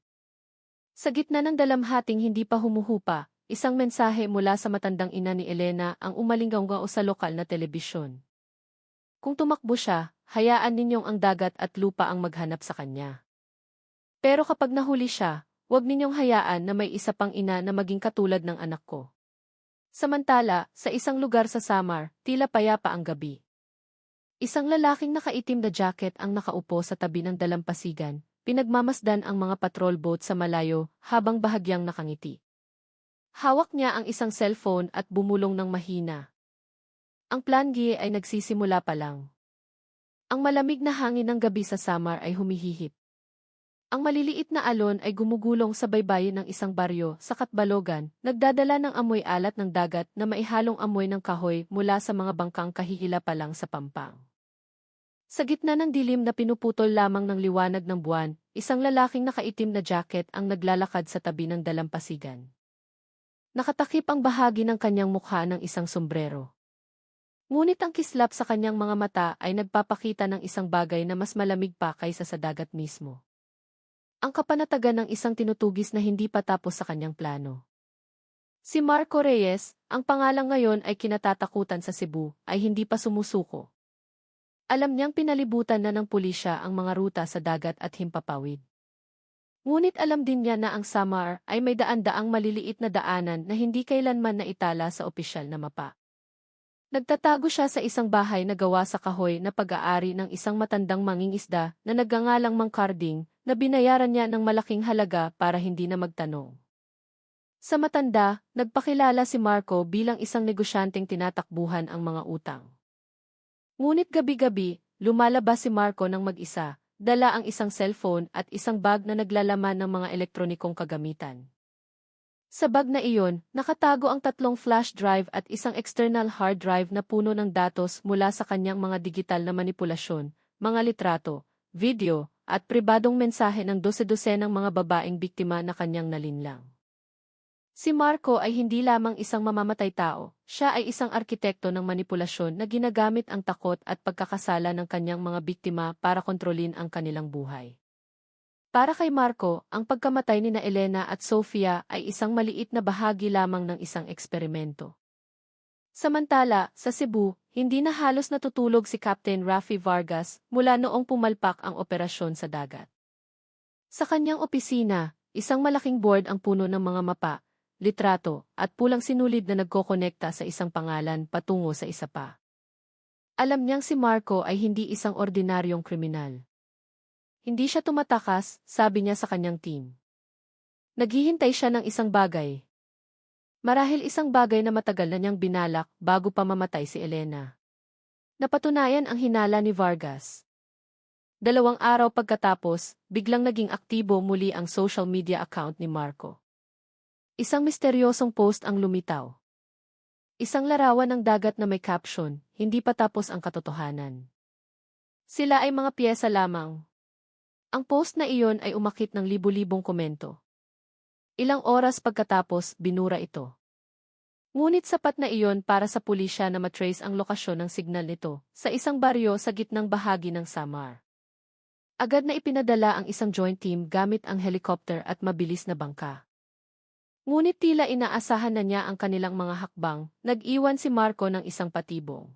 Sa gitna ng dalamhating hindi pa humuhupa, isang mensahe mula sa matandang ina ni Elena ang umalingaw sa lokal na telebisyon. Kung tumakbo siya, hayaan ninyong ang dagat at lupa ang maghanap sa kanya. Pero kapag nahuli siya, huwag ninyong hayaan na may isa pang ina na maging katulad ng anak ko. Samantala, sa isang lugar sa Samar, tila payapa ang gabi. Isang lalaking nakaitim na jacket ang nakaupo sa tabi ng dalampasigan, pinagmamasdan ang mga patrol boat sa malayo habang bahagyang nakangiti. Hawak niya ang isang cellphone at bumulong ng mahina. Ang plan G ay nagsisimula pa lang. Ang malamig na hangin ng gabi sa Samar ay humihihip. Ang maliliit na alon ay gumugulong sa baybayin ng isang baryo sa Katbalogan, nagdadala ng amoy alat ng dagat na maihalong amoy ng kahoy mula sa mga bangkang kahihila pa lang sa pampang. Sa gitna ng dilim na pinuputol lamang ng liwanag ng buwan, isang lalaking nakaitim na jacket ang naglalakad sa tabi ng dalampasigan. Nakatakip ang bahagi ng kanyang mukha ng isang sombrero. Ngunit ang kislap sa kanyang mga mata ay nagpapakita ng isang bagay na mas malamig pa kaysa sa dagat mismo. Ang kapanatagan ng isang tinutugis na hindi pa tapos sa kanyang plano. Si Marco Reyes, ang pangalang ngayon ay kinatatakutan sa Cebu, ay hindi pa sumusuko. Alam niyang pinalibutan na ng pulisya ang mga ruta sa dagat at himpapawid. Ngunit alam din niya na ang Samar ay may daan-daang maliliit na daanan na hindi kailanman naitala sa opisyal na mapa. Nagtatago siya sa isang bahay na gawa sa kahoy na pag-aari ng isang matandang mangingisda na nagngangalang Mang Carding, na binayaran niya ng malaking halaga para hindi na magtanong. Sa matanda, nagpakilala si Marco bilang isang negosyanteng tinatakbuhan ang mga utang. Ngunit gabi-gabi, lumalabas si Marco ng mag-isa, dala ang isang cellphone at isang bag na naglalaman ng mga elektronikong kagamitan. Sa bag na iyon, nakatago ang 3 flash drive at isang external hard drive na puno ng datos mula sa kanyang mga digital na manipulasyon, mga litrato, video, at pribadong mensahe ng 12 ng mga babaeng biktima na kanyang nalinlang. Si Marco ay hindi lamang isang mamamatay tao, siya ay isang arkitekto ng manipulasyon na ginagamit ang takot at pagkakasala ng kanyang mga biktima para kontrolin ang kanilang buhay. Para kay Marco, ang pagkamatay ni Elena at Sofia ay isang maliit na bahagi lamang ng isang eksperimento. Samantala, sa Cebu, hindi na halos natutulog si Captain Rafi Vargas mula noong pumalpak ang operasyon sa dagat. Sa kanyang opisina, isang malaking board ang puno ng mga mapa, litrato, at pulang sinulid na nagkokonekta sa isang pangalan patungo sa isa pa. Alam niyang si Marco ay hindi isang ordinaryong kriminal. Hindi siya tumatakas, sabi niya sa kanyang team. Naghihintay siya ng isang bagay. Marahil isang bagay na matagal na niyang binalak bago pa mamatay si Elena. Napatunayan ang hinala ni Vargas. 2 araw pagkatapos, biglang naging aktibo muli ang social media account ni Marco. Isang misteryosong post ang lumitaw. Isang larawan ng dagat na may caption, hindi pa tapos ang katotohanan. Sila ay mga piyesa lamang. Ang post na iyon ay umakit ng libu-libong komento. Ilang oras pagkatapos, binura ito. Ngunit sapat na iyon para sa pulisya na matrace ang lokasyon ng signal nito sa isang baryo sa gitnang bahagi ng Samar. Agad na ipinadala ang isang joint team gamit ang helicopter at mabilis na bangka. Ngunit tila inaasahan na niya ang kanilang mga hakbang, nag-iwan si Marco ng isang patibong.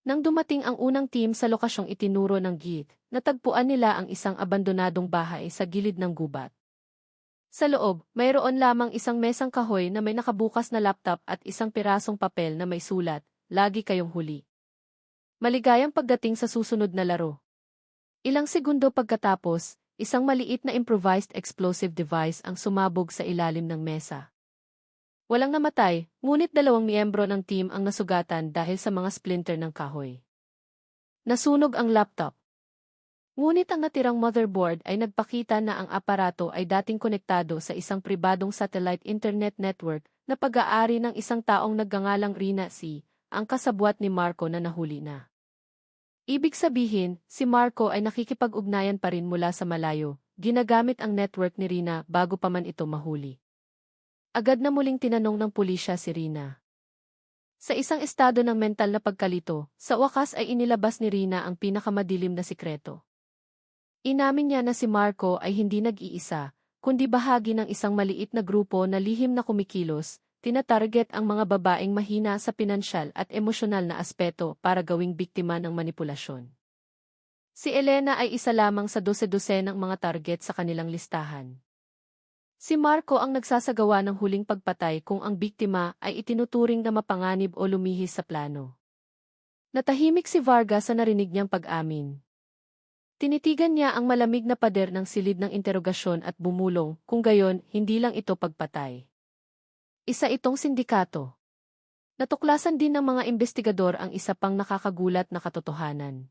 Nang dumating ang unang team sa lokasyong itinuro ng GIT, natagpuan nila ang isang abandonadong bahay sa gilid ng gubat. Sa loob, mayroon lamang isang mesang kahoy na may nakabukas na laptop at isang pirasong papel na may sulat, "Lagi kayong huli." Maligayang pagdating sa susunod na laro. Ilang segundo pagkatapos, isang maliit na improvised explosive device ang sumabog sa ilalim ng mesa. Walang namatay, ngunit 2 miyembro ng team ang nasugatan dahil sa mga splinter ng kahoy. Nasunog ang laptop. Ngunit ang natirang motherboard ay nagpakita na ang aparato ay dating konektado sa isang pribadong satellite internet network na pag-aari ng isang taong nagngangalang Rina C., ang kasabwat ni Marco na nahuli na. Ibig sabihin, si Marco ay nakikipag-ugnayan pa rin mula sa malayo, ginagamit ang network ni Rina bago pa man ito mahuli. Agad na muling tinanong ng pulisya si Rina. Sa isang estado ng mental na pagkalito, sa wakas ay inilabas ni Rina ang pinakamadilim na sikreto. Inamin niya na si Marco ay hindi nag-iisa, kundi bahagi ng isang maliit na grupo na lihim na kumikilos, tinatarget ang mga babaeng mahina sa pinansyal at emosyonal na aspeto para gawing biktima ng manipulasyon. Si Elena ay isa lamang sa 12 ng mga target sa kanilang listahan. Si Marco ang nagsasagawa ng huling pagpatay kung ang biktima ay itinuturing na mapanganib o lumihis sa plano. Natahimik si Vargas sa narinig niyang pag-amin. Tinitigan niya ang malamig na pader ng silid ng interogasyon at bumulong, kung gayon, hindi lang ito pagpatay. Isa itong sindikato. Natuklasan din ng mga investigador ang isa pang nakakagulat na katotohanan.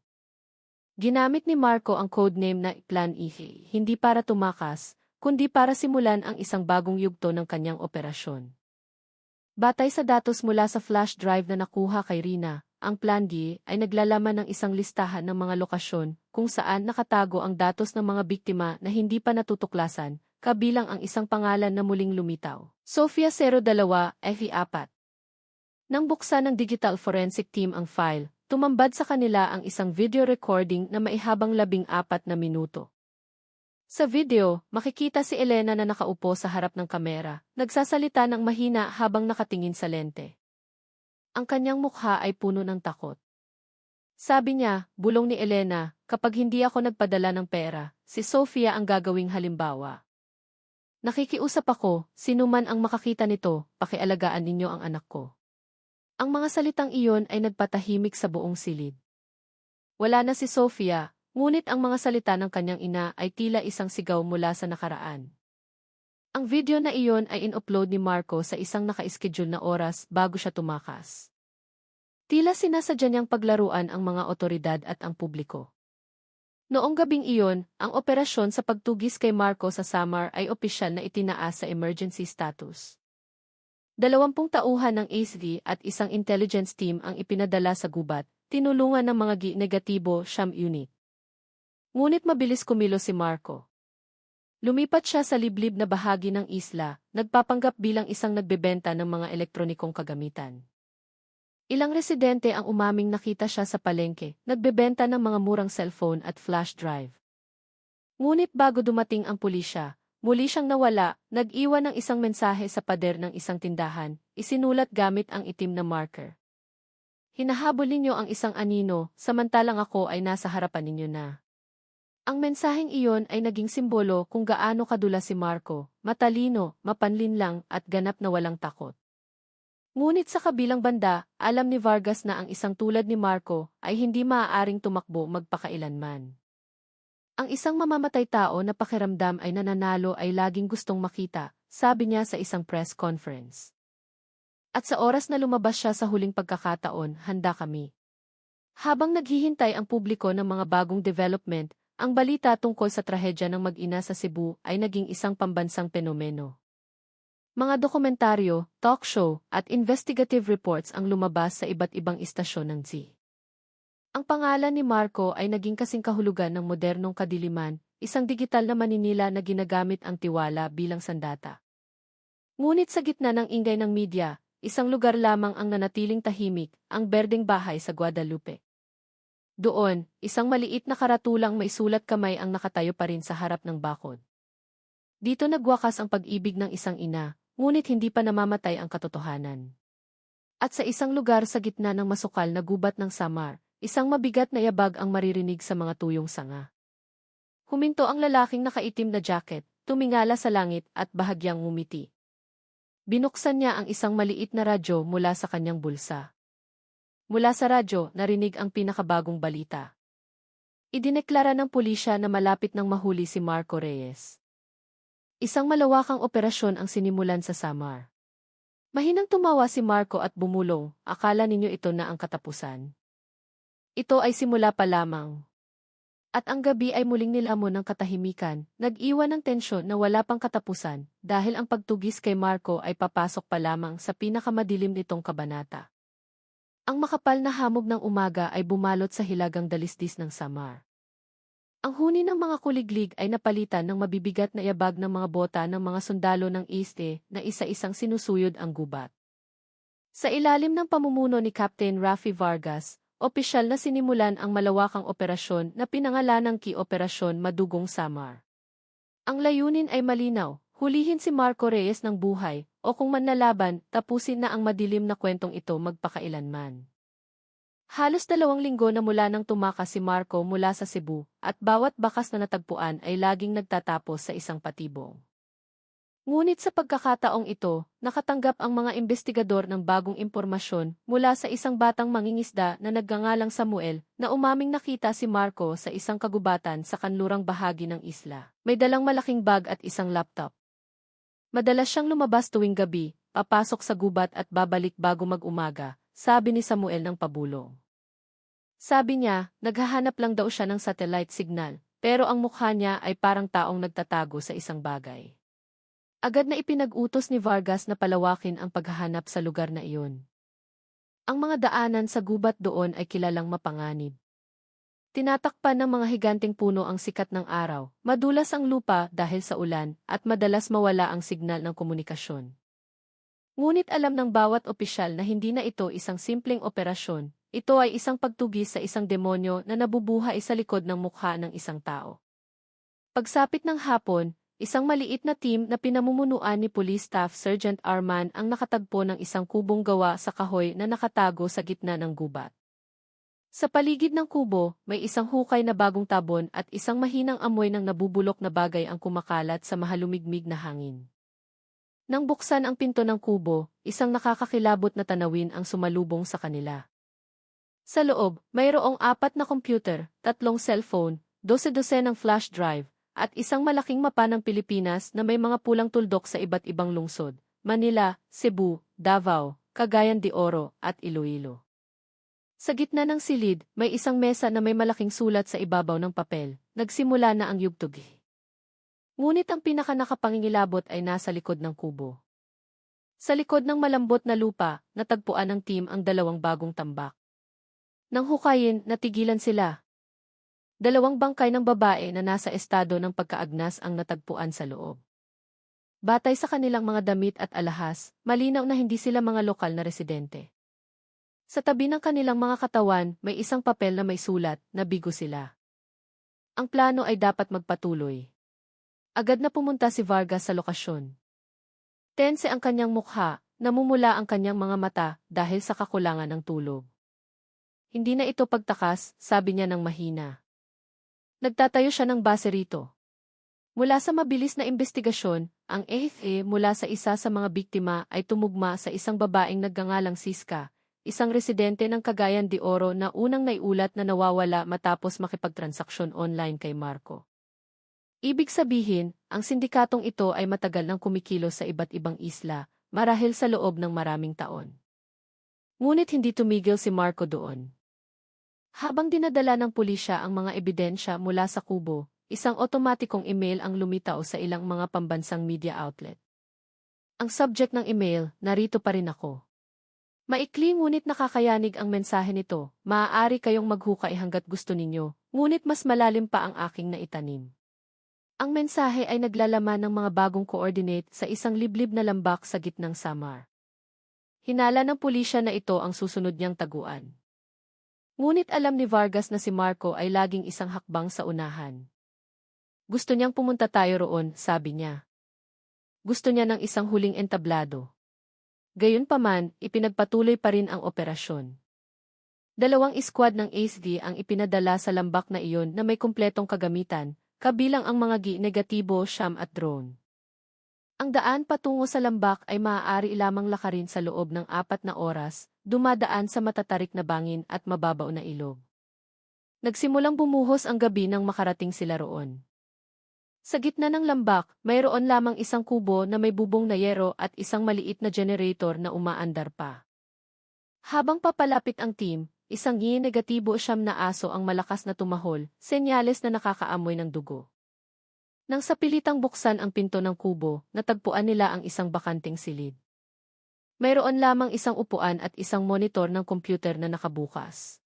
Ginamit ni Marco ang codename na Plan E, hindi para tumakas, kundi para simulan ang isang bagong yugto ng kanyang operasyon. Batay sa datos mula sa flash drive na nakuha kay Rina, ang Plan D ay naglalaman ng isang listahan ng mga lokasyon kung saan nakatago ang datos ng mga biktima na hindi pa natutuklasan, kabilang ang isang pangalan na muling lumitaw, Sofia 02 Fe4. Nang buksan ng digital forensic team ang file, tumambad sa kanila ang isang video recording na maihabang 14 na minuto. Sa video, makikita si Elena na nakaupo sa harap ng kamera, nagsasalita ng mahina habang nakatingin sa lente. Ang kanyang mukha ay puno ng takot. Sabi niya, bulong ni Elena, kapag hindi ako nagpadala ng pera, si Sofia ang gagawing halimbawa. Nakikiusap ako, sino man ang makakita nito, pakialagaan ninyo ang anak ko. Ang mga salitang iyon ay nagpatahimik sa buong silid. Wala na si Sofia, ngunit ang mga salita ng kanyang ina ay tila isang sigaw mula sa nakaraan. Ang video na iyon ay in-upload ni Marco sa isang naka-schedule na oras bago siya tumakas. Tila sinasadya niyang paglaruan ang mga otoridad at ang publiko. Noong gabing iyon, ang operasyon sa pagtugis kay Marco sa Samar ay opisyal na itinaas sa emergency status. 20 tauhan ng ASD at isang intelligence team ang ipinadala sa gubat, tinulungan ng mga negatibo siyam unit. Ngunit mabilis kumilos si Marco. Lumipat siya sa liblib na bahagi ng isla, nagpapanggap bilang isang nagbebenta ng mga elektronikong kagamitan. Ilang residente ang umaming nakita siya sa palengke, nagbebenta ng mga murang cellphone at flash drive. Ngunit bago dumating ang pulisya, muli siyang nawala, nag-iwan ng isang mensahe sa pader ng isang tindahan, isinulat gamit ang itim na marker. Hinahabol ninyo ang isang anino, samantalang ako ay nasa harapan ninyo na. Ang mensaheng iyon ay naging simbolo kung gaano kadula si Marco, matalino, mapanlinlang at ganap na walang takot. Ngunit sa kabilang banda, alam ni Vargas na ang isang tulad ni Marco ay hindi maaaring tumakbo magpakailanman. Ang isang mamamatay tao na pakiramdam ay nananalo ay laging gustong makita, sabi niya sa isang press conference. At sa oras na lumabas siya sa huling pagkakataon, handa kami. Habang naghihintay ang publiko ng mga bagong development, ang balita tungkol sa trahedya ng mag-ina sa Cebu ay naging isang pambansang penomeno. Mga dokumentaryo, talk show, at investigative reports ang lumabas sa iba't ibang istasyon ng Z. Ang pangalan ni Marco ay naging kasing kahulugan ng modernong kadiliman, isang digital na maninila na ginagamit ang tiwala bilang sandata. Ngunit sa gitna ng ingay ng media, isang lugar lamang ang nanatiling tahimik, ang berdeng bahay sa Guadalupe. Doon, isang maliit na karatulang may sulat kamay ang nakatayo pa rin sa harap ng bakod. Dito nagwakas ang pag-ibig ng isang ina, ngunit hindi pa namamatay ang katotohanan. At sa isang lugar sa gitna ng masukal na gubat ng Samar, isang mabigat na yabag ang maririnig sa mga tuyong sanga. Huminto ang lalaking nakaitim na jacket, tumingala sa langit at bahagyang ngumiti. Binuksan niya ang isang maliit na radyo mula sa kanyang bulsa. Mula sa radyo, narinig ang pinakabagong balita. Idineklara ng pulisya na malapit nang mahuli si Marco Reyes. Isang malawakang operasyon ang sinimulan sa Samar. Mahinang tumawa si Marco at bumulong, akala ninyo ito na ang katapusan. Ito ay simula pa lamang. At ang gabi ay muling nilamon ng katahimikan, nag-iwan ng tensyon na wala pang katapusan, dahil ang pagtugis kay Marco ay papasok pa lamang sa pinakamadilim nitong kabanata. Ang makapal na hamog ng umaga ay bumalot sa hilagang dalisdis ng Samar. Ang huni ng mga kuliglig ay napalitan ng mabibigat na yabag ng mga bota ng mga sundalo ng Este na isa-isang sinusuyod ang gubat. Sa ilalim ng pamumuno ni Captain Rafi Vargas, opisyal na sinimulan ang malawakang operasyon na pinangalanang Operasyon Madugong Samar. Ang layunin ay malinaw, hulihin si Marco Reyes ng buhay, o kung manlalaban, tapusin na ang madilim na kwentong ito magpakailanman. Halos 2 linggo na mula nang tumakas si Marco mula sa Cebu, at bawat bakas na natagpuan ay laging nagtatapos sa isang patibong. Ngunit sa pagkakataong ito, nakatanggap ang mga investigador ng bagong impormasyon mula sa isang batang mangingisda na nagngangalang Samuel na umaming nakita si Marco sa isang kagubatan sa kanlurang bahagi ng isla. May dalang malaking bag at isang laptop. Madalas siyang lumabas tuwing gabi, papasok sa gubat at babalik bago mag-umaga, sabi ni Samuel ng pabulong. Sabi niya, naghahanap lang daw siya ng satellite signal, pero ang mukha niya ay parang taong nagtatago sa isang bagay. Agad na ipinag-utos ni Vargas na palawakin ang paghahanap sa lugar na iyon. Ang mga daanan sa gubat doon ay kilalang mapanganib. Tinatakpan ng mga higanting puno ang sikat ng araw, madulas ang lupa dahil sa ulan, at madalas mawala ang signal ng komunikasyon. Ngunit alam ng bawat opisyal na hindi na ito isang simpleng operasyon, ito ay isang pagtugis sa isang demonyo na nabubuhay sa likod ng mukha ng isang tao. Pagsapit ng hapon, isang maliit na team na pinamumunuan ni Police Staff Sergeant Arman ang nakatagpo ng isang kubong gawa sa kahoy na nakatago sa gitna ng gubat. Sa paligid ng kubo, may isang hukay na bagong tabon at isang mahinang amoy ng nabubulok na bagay ang kumakalat sa mahalumigmig na hangin. Nang buksan ang pinto ng kubo, isang nakakakilabot na tanawin ang sumalubong sa kanila. Sa loob, mayroong 4 na computer, 3 cellphone, 12 ng flash drive, at isang malaking mapa ng Pilipinas na may mga pulang tuldok sa iba't ibang lungsod, Manila, Cebu, Davao, Cagayan de Oro, at Iloilo. Sa gitna ng silid, may isang mesa na may malaking sulat sa ibabaw ng papel. Nagsimula na ang yugtog. Ngunit ang pinakanakapangingilabot ay nasa likod ng kubo. Sa likod ng malambot na lupa, natagpuan ng team ang 2 bagong tambak. Nang hukayin, natigilan sila. 2 bangkay ng babae na nasa estado ng pagkaagnas ang natagpuan sa loob. Batay sa kanilang mga damit at alahas, malinaw na hindi sila mga lokal na residente. Sa tabi ng kanilang mga katawan, may isang papel na may sulat, na bigo sila. Ang plano ay dapat magpatuloy. Agad na pumunta si Vargas sa lokasyon. Tense ang kanyang mukha, namumula ang kanyang mga mata dahil sa kakulangan ng tulog. Hindi na ito pagtakas, sabi niya ng mahina. Nagtatayo siya ng base rito. Mula sa mabilis na investigasyon, ang AFA mula sa isa sa mga biktima ay tumugma sa isang babaeng nagngangalang Siska, isang residente ng Cagayan de Oro na unang naiulat na nawawala matapos makipagtransaksyon online kay Marco. Ibig sabihin, ang sindikatong ito ay matagal nang kumikilos sa iba't ibang isla, marahil sa loob ng maraming taon. Ngunit hindi tumigil si Marco doon. Habang dinadala ng pulisya ang mga ebidensya mula sa kubo, isang otomatikong email ang lumitaw sa ilang mga pambansang media outlet. Ang subject ng email, narito pa rin ako. Maikli ngunit nakakayanig ang mensahe nito, maaari kayong maghukay hanggat gusto ninyo, ngunit mas malalim pa ang aking naitanim. Ang mensahe ay naglalaman ng mga bagong coordinate sa isang liblib na lambak sa gitnang Samar. Hinala ng pulisya na ito ang susunod niyang taguan. Ngunit alam ni Vargas na si Marco ay laging isang hakbang sa unahan. Gusto niyang pumunta tayo roon, sabi niya. Gusto niya ng isang huling entablado. Gayunpaman, ipinagpatuloy pa rin ang operasyon. 2 squad ng ASD ang ipinadala sa lambak na iyon na may kumpletong kagamitan, kabilang ang mga negatibo, siyam at drone. Ang daan patungo sa lambak ay maaari lamang lakarin sa loob ng 4 na oras, dumadaan sa matatarik na bangin at mababaw na ilog. Nagsimulang bumuhos ang gabi nang makarating sila roon. Sa gitna ng lambak, mayroon lamang isang kubo na may bubong na yero at isang maliit na generator na umaandar pa. Habang papalapit ang team, isang negatibo siyam na aso ang malakas na tumahol, senyales na nakakaamoy ng dugo. Nang sa pilitang buksan ang pinto ng kubo, natagpuan nila ang isang bakanting silid. Mayroon lamang isang upuan at isang monitor ng computer na nakabukas.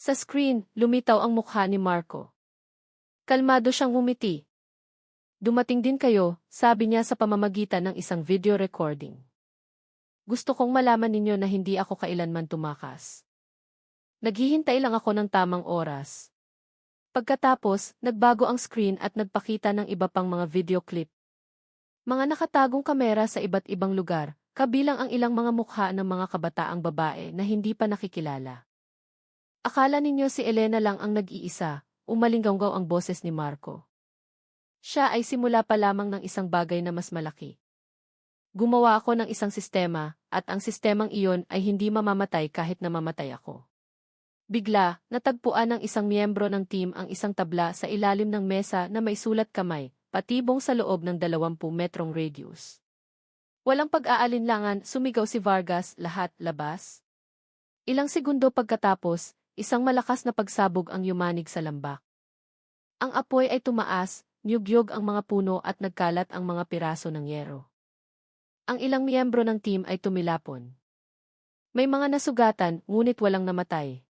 Sa screen, lumitaw ang mukha ni Marco. Kalmado siyang ngumiti. Dumating din kayo, sabi niya sa pamamagitan ng isang video recording. Gusto kong malaman ninyo na hindi ako kailanman tumakas. Naghihintay lang ako ng tamang oras. Pagkatapos, nagbago ang screen at nagpakita ng iba pang mga video clip. Mga nakatagong kamera sa iba't ibang lugar, kabilang ang ilang mga mukha ng mga kabataang babae na hindi pa nakikilala. Akala ninyo si Elena lang ang nag-iisa, umalinggaw ang boses ni Marco. Siya ay simula pa lamang ng isang bagay na mas malaki. Gumawa ako ng isang sistema, at ang sistemang iyon ay hindi mamamatay kahit namamatay ako. Bigla, natagpuan ng isang miyembro ng team ang isang tabla sa ilalim ng mesa na may sulat kamay, patibong sa loob ng 20 metrong radius. Walang pag-aalinlangan, sumigaw si Vargas, lahat labas. Ilang segundo pagkatapos, isang malakas na pagsabog ang yumanig sa lambak. Ang apoy ay tumaas, niyugyog ang mga puno at nagkalat ang mga piraso ng yero. Ang ilang miyembro ng team ay tumilapon. May mga nasugatan, ngunit walang namatay.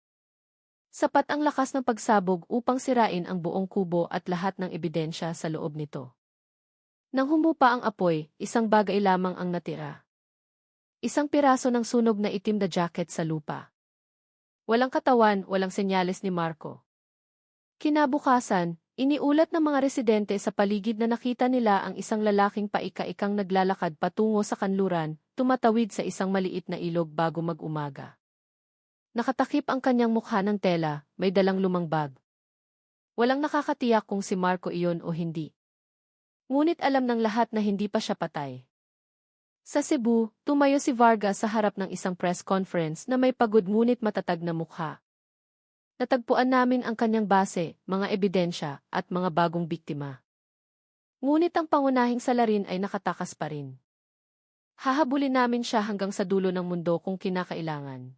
Sapat ang lakas ng pagsabog upang sirain ang buong kubo at lahat ng ebidensya sa loob nito. Nang humupa ang apoy, isang bagay lamang ang natira. Isang piraso ng sunog na itim na jacket sa lupa. Walang katawan, walang senyales ni Marco. Kinabukasan, iniulat ng mga residente sa paligid na nakita nila ang isang lalaking paika-ikang naglalakad patungo sa kanluran, tumatawid sa isang maliit na ilog bago mag-umaga. Nakatakip ang kanyang mukha ng tela, may dalang lumang bag. Walang nakakatiyak kung si Marco iyon o hindi. Ngunit alam ng lahat na hindi pa siya patay. Sa Cebu, tumayo si Vargas sa harap ng isang press conference na may pagod ngunit matatag na mukha. Natagpuan namin ang kanyang base, mga ebidensya, at mga bagong biktima. Ngunit ang pangunahing salarin ay nakatakas pa rin. Hahabulin namin siya hanggang sa dulo ng mundo kung kinakailangan.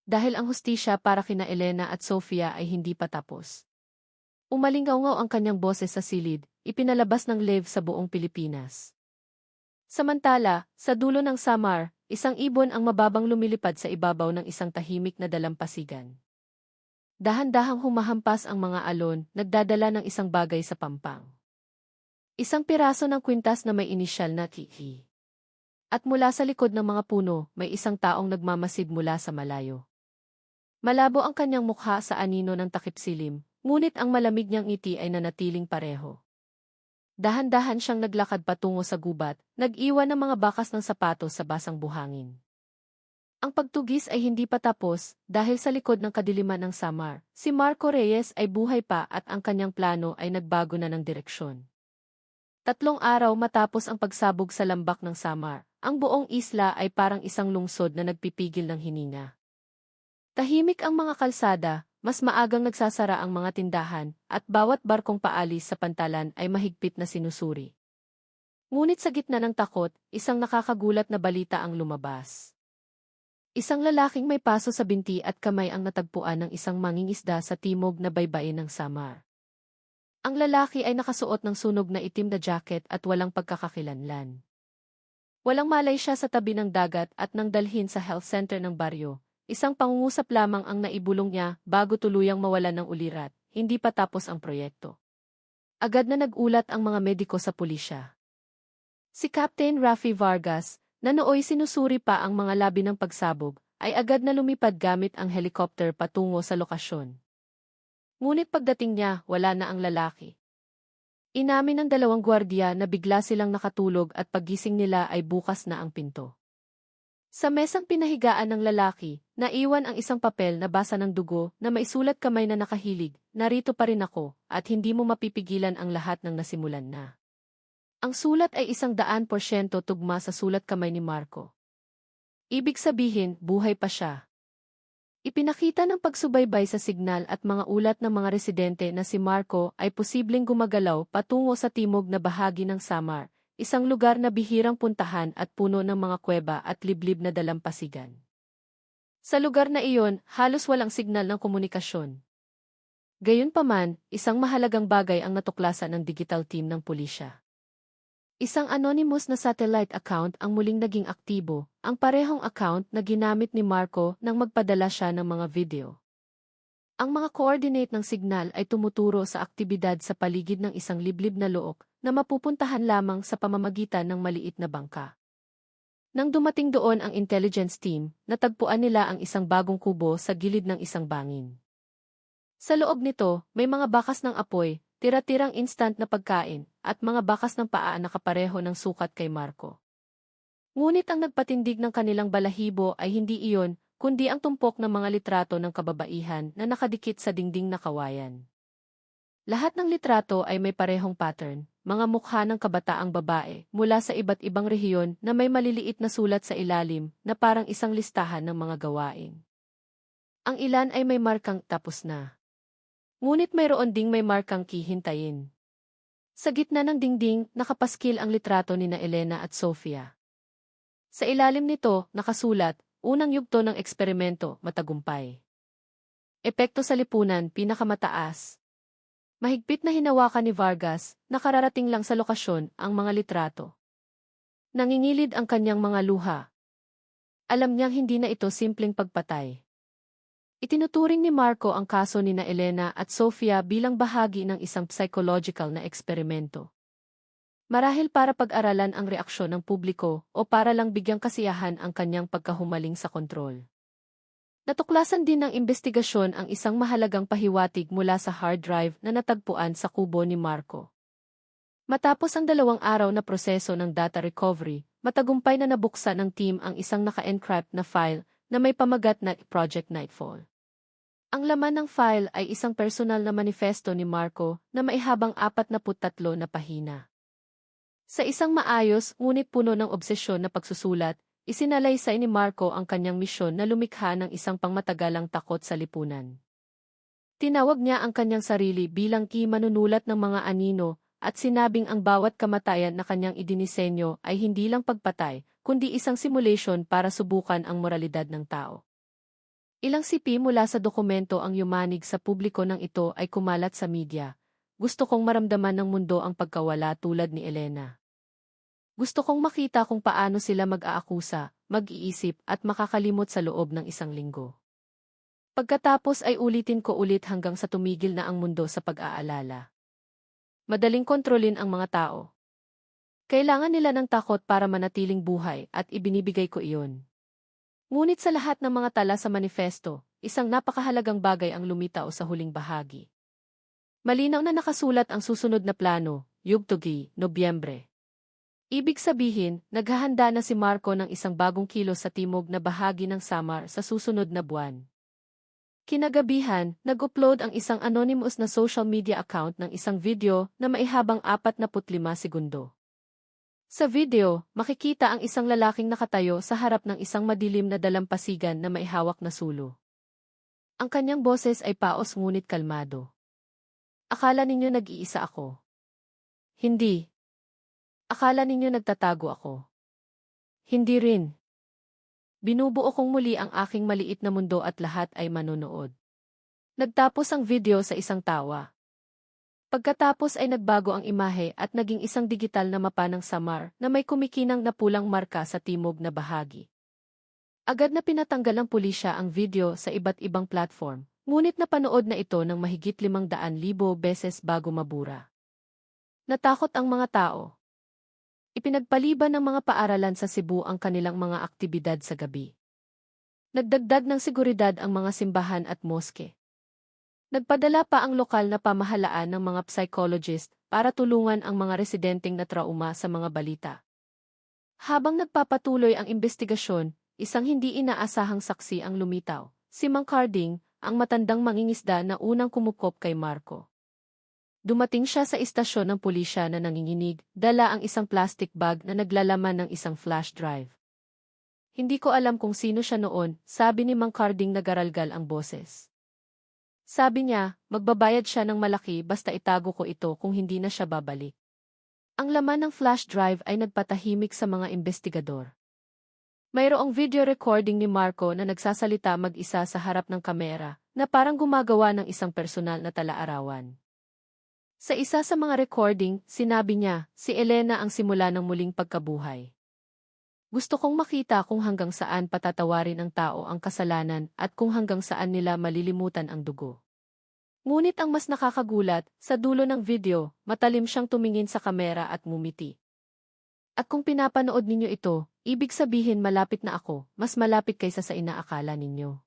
Dahil ang hustisya para kina Elena at Sofia ay hindi pa tapos. Umalingaw ang kanyang boses sa silid, ipinalabas ng live sa buong Pilipinas. Samantala, sa dulo ng Samar, isang ibon ang mababang lumilipad sa ibabaw ng isang tahimik na dalampasigan. Dahan-dahang humahampas ang mga alon, nagdadala ng isang bagay sa pampang. Isang piraso ng kwintas na may inisyal na TT. At mula sa likod ng mga puno, may isang taong nagmamasid mula sa malayo. Malabo ang kanyang mukha sa anino ng takip-silim, ngunit ang malamig niyang ngiti ay nanatiling pareho. Dahan-dahan siyang naglakad patungo sa gubat, nag-iwan ng mga bakas ng sapatos sa basang buhangin. Ang pagtugis ay hindi pa tapos, dahil sa likod ng kadiliman ng Samar, si Marco Reyes ay buhay pa at ang kanyang plano ay nagbago na ng direksyon. 3 araw matapos ang pagsabog sa lambak ng Samar, ang buong isla ay parang isang lungsod na nagpipigil ng hininga. Tahimik ang mga kalsada, mas maagang nagsasara ang mga tindahan, at bawat barkong paalis sa pantalan ay mahigpit na sinusuri. Ngunit sa gitna ng takot, isang nakakagulat na balita ang lumabas. Isang lalaking may paso sa binti at kamay ang natagpuan ng isang mangingisda sa timog na baybayin ng Samar. Ang lalaki ay nakasuot ng sunog na itim na jacket at walang pagkakakilanlan. Walang malay siya sa tabi ng dagat at nang dalhin sa health center ng baryo, isang pangungusap lamang ang naibulong niya bago tuluyang mawalan ng ulirat, hindi pa tapos ang proyekto. Agad na nagulat ang mga mediko sa pulisya. Si Captain Rafi Vargas, na nooy sinusuri pa ang mga labi ng pagsabog, ay agad na lumipad gamit ang helicopter patungo sa lokasyon. Ngunit pagdating niya, wala na ang lalaki. Inamin ng 2 gwardiya na bigla silang nakatulog at paggising nila ay bukas na ang pinto. Sa mesang pinahigaan ng lalaki, naiwan ang isang papel na basa ng dugo na may sulat kamay na nakahilig, narito pa rin ako, at hindi mo mapipigilan ang lahat ng nasimulan na. Ang sulat ay 100% tugma sa sulat kamay ni Marco. Ibig sabihin, buhay pa siya. Ipinakita ng pagsubaybay sa signal at mga ulat ng mga residente na si Marco ay posibleng gumagalaw patungo sa timog na bahagi ng Samar, isang lugar na bihirang puntahan at puno ng mga kuweba at liblib na dalampasigan. Sa lugar na iyon, halos walang signal ng komunikasyon. Gayunpaman, isang mahalagang bagay ang natuklasan ng digital team ng pulisya. Isang anonymous na satellite account ang muling naging aktibo, ang parehong account na ginamit ni Marco nang magpadala siya ng mga video. Ang mga coordinate ng signal ay tumuturo sa aktibidad sa paligid ng isang liblib na look na mapupuntahan lamang sa pamamagitan ng maliit na bangka. Nang dumating doon ang intelligence team, natagpuan nila ang isang bagong kubo sa gilid ng isang bangin. Sa loob nito, may mga bakas ng apoy, tira-tirang instant na pagkain, at mga bakas ng paa na kapareho ng sukat kay Marco. Ngunit ang nagpatindig ng kanilang balahibo ay hindi iyon, kundi ang tumpok ng mga litrato ng kababaihan na nakadikit sa dingding na kawayan. Lahat ng litrato ay may parehong pattern, mga mukha ng kabataang babae mula sa iba't ibang rehiyon na may maliliit na sulat sa ilalim na parang isang listahan ng mga gawain. Ang ilan ay may markang tapos na. Ngunit mayroon ding may markang hihintayin. Sa gitna ng dingding, nakapaskil ang litrato ni Elena at Sofia. Sa ilalim nito, nakasulat, unang yugto ng eksperimento, matagumpay. Epekto sa lipunan, pinakamataas. Mahigpit na hinawakan ni Vargas, nakararating lang sa lokasyon ang mga litrato. Nangingilid ang kanyang mga luha. Alam niyang hindi na ito simpleng pagpatay. Itinuturing ni Marco ang kaso ni Elena at Sofia bilang bahagi ng isang psychological na eksperimento. Marahil para pag-aralan ang reaksyon ng publiko o para lang bigyang kasiyahan ang kanyang pagkahumaling sa kontrol. Natuklasan din ng investigasyon ang isang mahalagang pahiwatig mula sa hard drive na natagpuan sa kubo ni Marco. Matapos ang 2 araw na proseso ng data recovery, matagumpay na nabuksan ng team ang isang naka-encrypt na file na may pamagat na Project Nightfall. Ang laman ng file ay isang personal na manifesto ni Marco na maihabang 43 na pahina. Sa isang maayos ngunit puno ng obsesyon na pagsusulat, isinalaysay ni Marco ang kanyang misyon na lumikha ng isang pangmatagalang takot sa lipunan. Tinawag niya ang kanyang sarili bilang manunulat ng mga anino at sinabing ang bawat kamatayan na kanyang idinisenyo ay hindi lang pagpatay, kundi isang simulation para subukan ang moralidad ng tao. Ilang sipi mula sa dokumento ang yumanig sa publiko nang ito ay kumalat sa media. Gusto kong maramdaman ng mundo ang pagkawala tulad ni Elena. Gusto kong makita kung paano sila mag-aakusa, mag-iisip at makakalimot sa loob ng 1 linggo. Pagkatapos ay ulitin ko ulit hanggang sa tumigil na ang mundo sa pag-aalala. Madaling kontrolin ang mga tao. Kailangan nila ng takot para manatiling buhay at ibinibigay ko iyon. Ngunit sa lahat ng mga tala sa manifesto, isang napakahalagang bagay ang lumitaw sa huling bahagi. Malinaw na nakasulat ang susunod na plano, Yugtogi, Nobyembre. Ibig sabihin, naghahanda na si Marco ng isang bagong kilos sa timog na bahagi ng Samar sa susunod na buwan. Kinagabihan, nag-upload ang isang anonymous na social media account ng isang video na maihabang 45 segundo. Sa video, makikita ang isang lalaking nakatayo sa harap ng isang madilim na dalampasigan na maihawak na sulo. Ang kanyang boses ay paos ngunit kalmado. Akala ninyo nag-iisa ako? Hindi. Akala ninyo nagtatago ako? Hindi rin. Binubuo kong muli ang aking maliit na mundo at lahat ay manonood. Nagtapos ang video sa isang tawa. Pagkatapos ay nagbago ang imahe at naging isang digital na mapa ng Samar na may kumikinang na pulang marka sa timog na bahagi. Agad na pinatanggal ng pulisya ang video sa iba't ibang platform, ngunit napanood na ito ng mahigit 500,000 beses bago mabura. Natakot ang mga tao. Ipinagpaliban ng mga paaralan sa Cebu ang kanilang mga aktibidad sa gabi. Nagdagdag ng seguridad ang mga simbahan at moske. Nagpadala pa ang lokal na pamahalaan ng mga psychologist para tulungan ang mga residenteng na trauma sa mga balita. Habang nagpapatuloy ang investigasyon, isang hindi inaasahang saksi ang lumitaw, si Mang Carding, ang matandang mangingisda na unang kumukop kay Marco. Dumating siya sa istasyon ng pulisya na nanginginig, dala ang isang plastic bag na naglalaman ng isang flash drive. Hindi ko alam kung sino siya noon, sabi ni Mang Carding na garalgal ang boses. Sabi niya, magbabayad siya ng malaki basta itago ko ito kung hindi na siya babalik. Ang laman ng flash drive ay nagpatahimik sa mga investigador. Mayroong video recording ni Marco na nagsasalita mag-isa sa harap ng kamera, na parang gumagawa ng isang personal na tala-arawan. Sa isa sa mga recording, sinabi niya, si Elena ang simula ng muling pagkabuhay. Gusto kong makita kung hanggang saan patatawarin ng tao ang kasalanan at kung hanggang saan nila malilimutan ang dugo. Ngunit ang mas nakakagulat, sa dulo ng video, matalim siyang tumingin sa kamera at ngumiti. At kung pinapanood ninyo ito, ibig sabihin malapit na ako, mas malapit kaysa sa inaakala ninyo.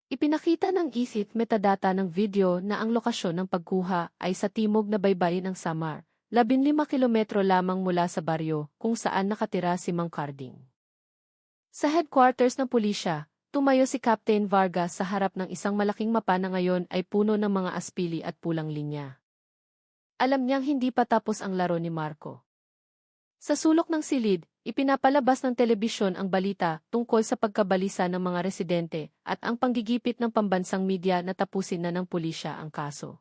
Ipinakita ng isip metadata ng video na ang lokasyon ng pagkuha ay sa timog na baybayin ng Samar, 15 kilometro lamang mula sa baryo kung saan nakatira si Mang Carding. Sa headquarters ng pulisya, tumayo si Captain Vargas sa harap ng isang malaking mapa na ngayon ay puno ng mga aspili at pulang linya. Alam niyang hindi pa tapos ang laro ni Marco. Sa sulok ng silid, ipinapalabas ng telebisyon ang balita tungkol sa pagkabalisa ng mga residente at ang panggigipit ng pambansang media na tapusin na ng pulisya ang kaso.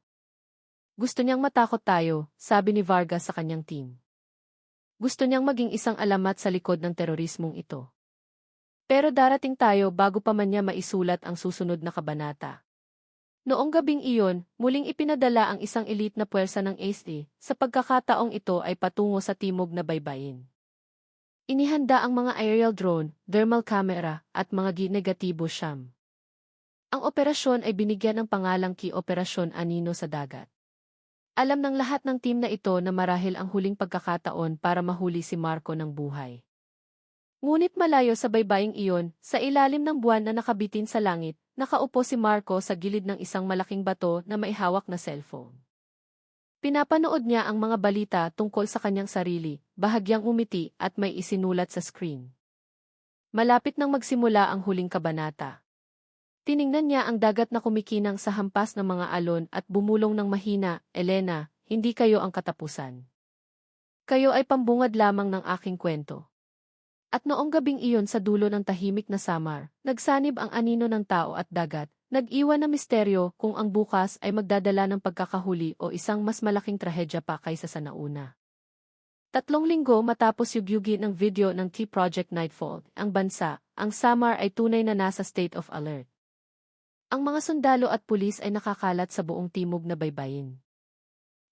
Gusto niyang matakot tayo, sabi ni Vargas sa kanyang team. Gusto niyang maging isang alamat sa likod ng terorismong ito. Pero darating tayo bago pa man niya maisulat ang susunod na kabanata. Noong gabing iyon, muling ipinadala ang isang elite na puwersa ng ASD, sa pagkakataong ito ay patungo sa timog na baybayin. Inihanda ang mga aerial drone, thermal camera, at mga negatibo siyam. Ang operasyon ay binigyan ng pangalang Operasyon Anino sa dagat. Alam ng lahat ng team na ito na marahil ang huling pagkakataon para mahuli si Marco ng buhay. Ngunit malayo sa baybaying iyon, sa ilalim ng buwan na nakabitin sa langit, nakaupo si Marco sa gilid ng isang malaking bato na may hawak na cellphone. Pinapanood niya ang mga balita tungkol sa kanyang sarili, bahagyang umiti at may isinulat sa screen. Malapit nang magsimula ang huling kabanata. Tiningnan niya ang dagat na kumikinang sa hampas ng mga alon at bumulong ng mahina, Elena, hindi kayo ang katapusan. Kayo ay pambungad lamang ng aking kwento. At noong gabing iyon sa dulo ng tahimik na Samar, nagsanib ang anino ng tao at dagat, nag-iwan na misteryo kung ang bukas ay magdadala ng pagkakahuli o isang mas malaking trahedya pa kaysa sa nauna. 3 linggo matapos yugyugi ng video ng T-Project Nightfall, ang bansa, ang Samar ay tunay na nasa state of alert. Ang mga sundalo at pulis ay nakakalat sa buong timog na baybayin.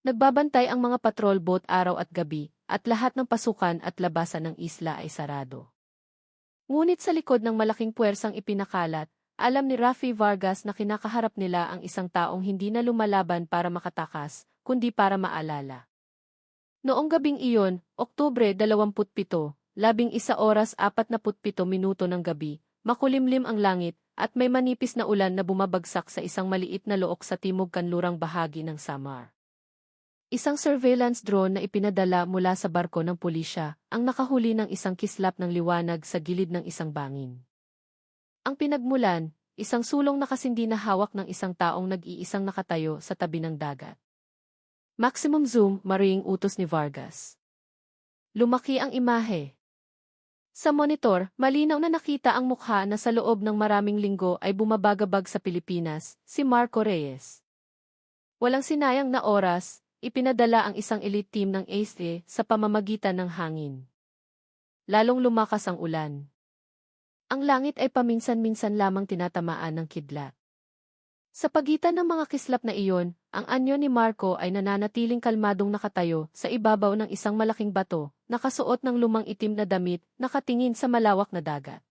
Nagbabantay ang mga patrol boat araw at gabi, at lahat ng pasukan at labasan ng isla ay sarado. Ngunit sa likod ng malaking puwersang ipinakalat, alam ni Rafi Vargas na kinakaharap nila ang isang taong hindi na lumalaban para makatakas, kundi para maalala. Noong gabing iyon, Oktubre 27, 11:47 ng gabi, makulimlim ang langit, at may manipis na ulan na bumabagsak sa isang maliit na look sa timog-kanlurang bahagi ng Samar. Isang surveillance drone na ipinadala mula sa barko ng pulisya, ang nakahuli ng isang kislap ng liwanag sa gilid ng isang bangin. Ang pinagmulan, isang sulong nakasindi na hawak ng isang taong nag-iisang nakatayo sa tabi ng dagat. Maximum zoom, mariing utos ni Vargas. Lumaki ang imahe. Sa monitor, malinaw na nakita ang mukha na sa loob ng maraming linggo ay bumabagabag sa Pilipinas, si Marco Reyes. Walang sinayang na oras, ipinadala ang isang elite team ng ASD sa pamamagitan ng hangin. Lalong lumakas ang ulan. Ang langit ay paminsan-minsan lamang tinatamaan ng kidlat. Sa pagitan ng mga kislap na iyon, ang anyo ni Marco ay nananatiling kalmadong nakatayo sa ibabaw ng isang malaking bato, nakasuot ng lumang itim na damit, nakatingin sa malawak na dagat.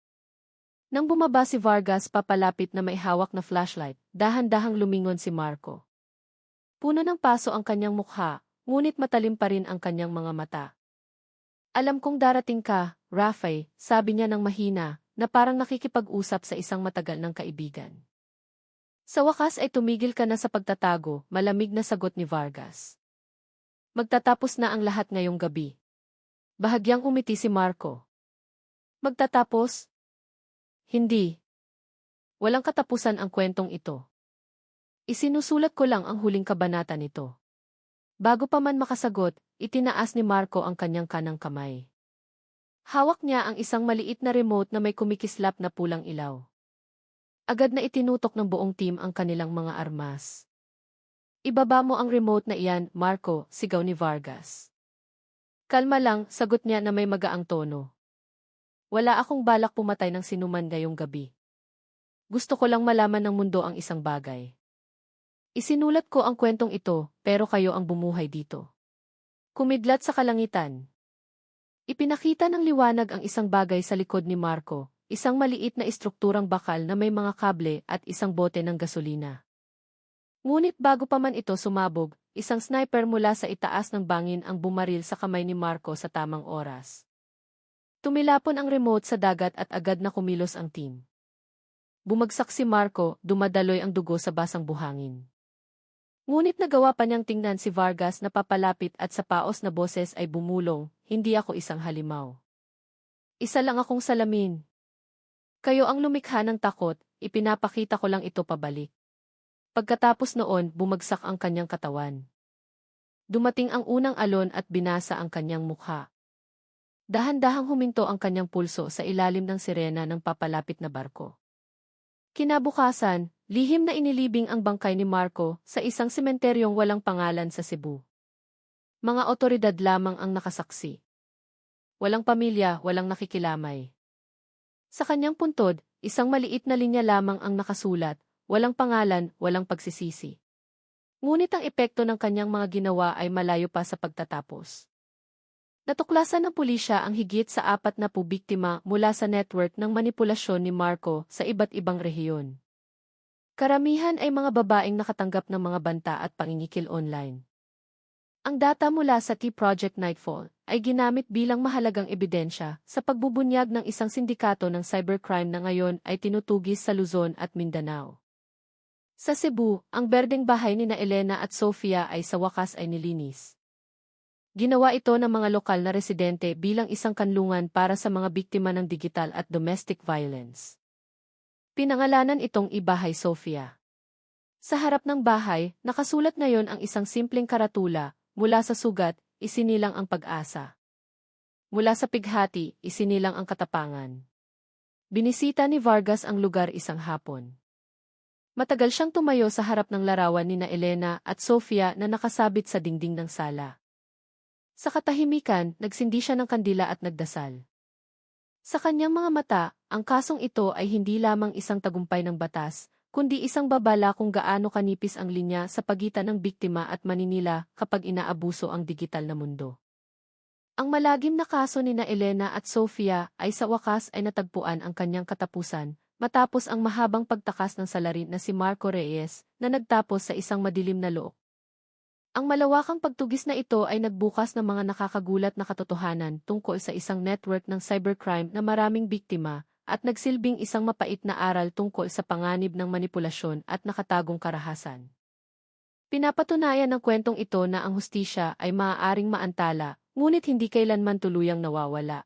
Nang bumaba si Vargas papalapit na may hawak na flashlight, dahan-dahang lumingon si Marco. Puno ng paso ang kanyang mukha, ngunit matalim pa rin ang kanyang mga mata. Alam kong darating ka, Rafi, sabi niya ng mahina, na parang nakikipag-usap sa isang matagal ng kaibigan. Sa wakas ay tumigil ka na sa pagtatago, malamig na sagot ni Vargas. Magtatapos na ang lahat ngayong gabi. Bahagyang umiti si Marco. Magtatapos? Hindi. Walang katapusan ang kwentong ito. Isinusulat ko lang ang huling kabanata nito. Bago pa man makasagot, itinaas ni Marco ang kanyang kanang kamay. Hawak niya ang isang maliit na remote na may kumikislap na pulang ilaw. Agad na itinutok ng buong team ang kanilang mga armas. Ibaba mo ang remote na iyan, Marco, sigaw ni Vargas. Kalma lang, sagot niya na may magaang tono. Wala akong balak pumatay ng sinuman ngayong gabi. Gusto ko lang malaman ng mundo ang isang bagay. Isinulat ko ang kwentong ito, pero kayo ang bumuhay dito. Kumidlat sa kalangitan. Ipinakita ng liwanag ang isang bagay sa likod ni Marco, isang maliit na estrukturang bakal na may mga kable at isang bote ng gasolina. Ngunit bago pa man ito sumabog, isang sniper mula sa itaas ng bangin ang bumaril sa kamay ni Marco sa tamang oras. Tumilapon ang remote sa dagat at agad na kumilos ang team. Bumagsak si Marco, dumadaloy ang dugo sa basang buhangin. Ngunit nagawa pa niyang tingnan si Vargas na papalapit at sa paos na boses ay bumulong, "Hindi ako isang halimaw. Isa lang akong salamin. Kayo ang lumikha ng takot, ipinapakita ko lang ito pabalik." Pagkatapos noon, bumagsak ang kanyang katawan. Dumating ang unang alon at binasa ang kanyang mukha. Dahan-dahang huminto ang kanyang pulso sa ilalim ng sirena ng papalapit na barko. Kinabukasan, lihim na inilibing ang bangkay ni Marco sa isang sementeryong walang pangalan sa Cebu. Mga otoridad lamang ang nakasaksi. Walang pamilya, walang nakikilamay. Sa kanyang puntod, isang maliit na linya lamang ang nakasulat, walang pangalan, walang pagsisisi. Ngunit ang epekto ng kanyang mga ginawa ay malayo pa sa pagtatapos. Natuklasan ng pulisya ang higit sa 40 biktima mula sa network ng manipulasyon ni Marco sa iba't ibang rehiyon. Karamihan ay mga babaeng nakatanggap ng mga banta at pangingikil online. Ang data mula sa T-Project Nightfall ay ginamit bilang mahalagang ebidensya sa pagbubunyag ng isang sindikato ng cybercrime na ngayon ay tinutugis sa Luzon at Mindanao. Sa Cebu, ang berdeng bahay ni Elena at Sofia ay sa wakas ay nilinis. Ginawa ito ng mga lokal na residente bilang isang kanlungan para sa mga biktima ng digital at domestic violence. Pinangalanan itong Ibahay Sofia. Sa harap ng bahay, nakasulat ngayon ang isang simpleng karatula, mula sa sugat, isinilang ang pag-asa. Mula sa pighati, isinilang ang katapangan. Binisita ni Vargas ang lugar isang hapon. Matagal siyang tumayo sa harap ng larawan ni Elena at Sofia na nakasabit sa dingding ng sala. Sa katahimikan, nagsindi siya ng kandila at nagdasal. Sa kanyang mga mata, ang kasong ito ay hindi lamang isang tagumpay ng batas, kundi isang babala kung gaano kanipis ang linya sa pagitan ng biktima at maninila kapag inaabuso ang digital na mundo. Ang malagim na kaso ni Elena at Sofia ay sa wakas ay natagpuan ang kanyang katapusan, matapos ang mahabang pagtakas ng salarin na si Marco Reyes na nagtapos sa isang madilim na loob. Ang malawakang pagtugis na ito ay nagbukas ng mga nakakagulat na katotohanan tungkol sa isang network ng cybercrime na maraming biktima at nagsilbing isang mapait na aral tungkol sa panganib ng manipulasyon at nakatagong karahasan. Pinapatunayan ng kwentong ito na ang hustisya ay maaaring maantala, ngunit hindi kailanman tuluyang nawawala.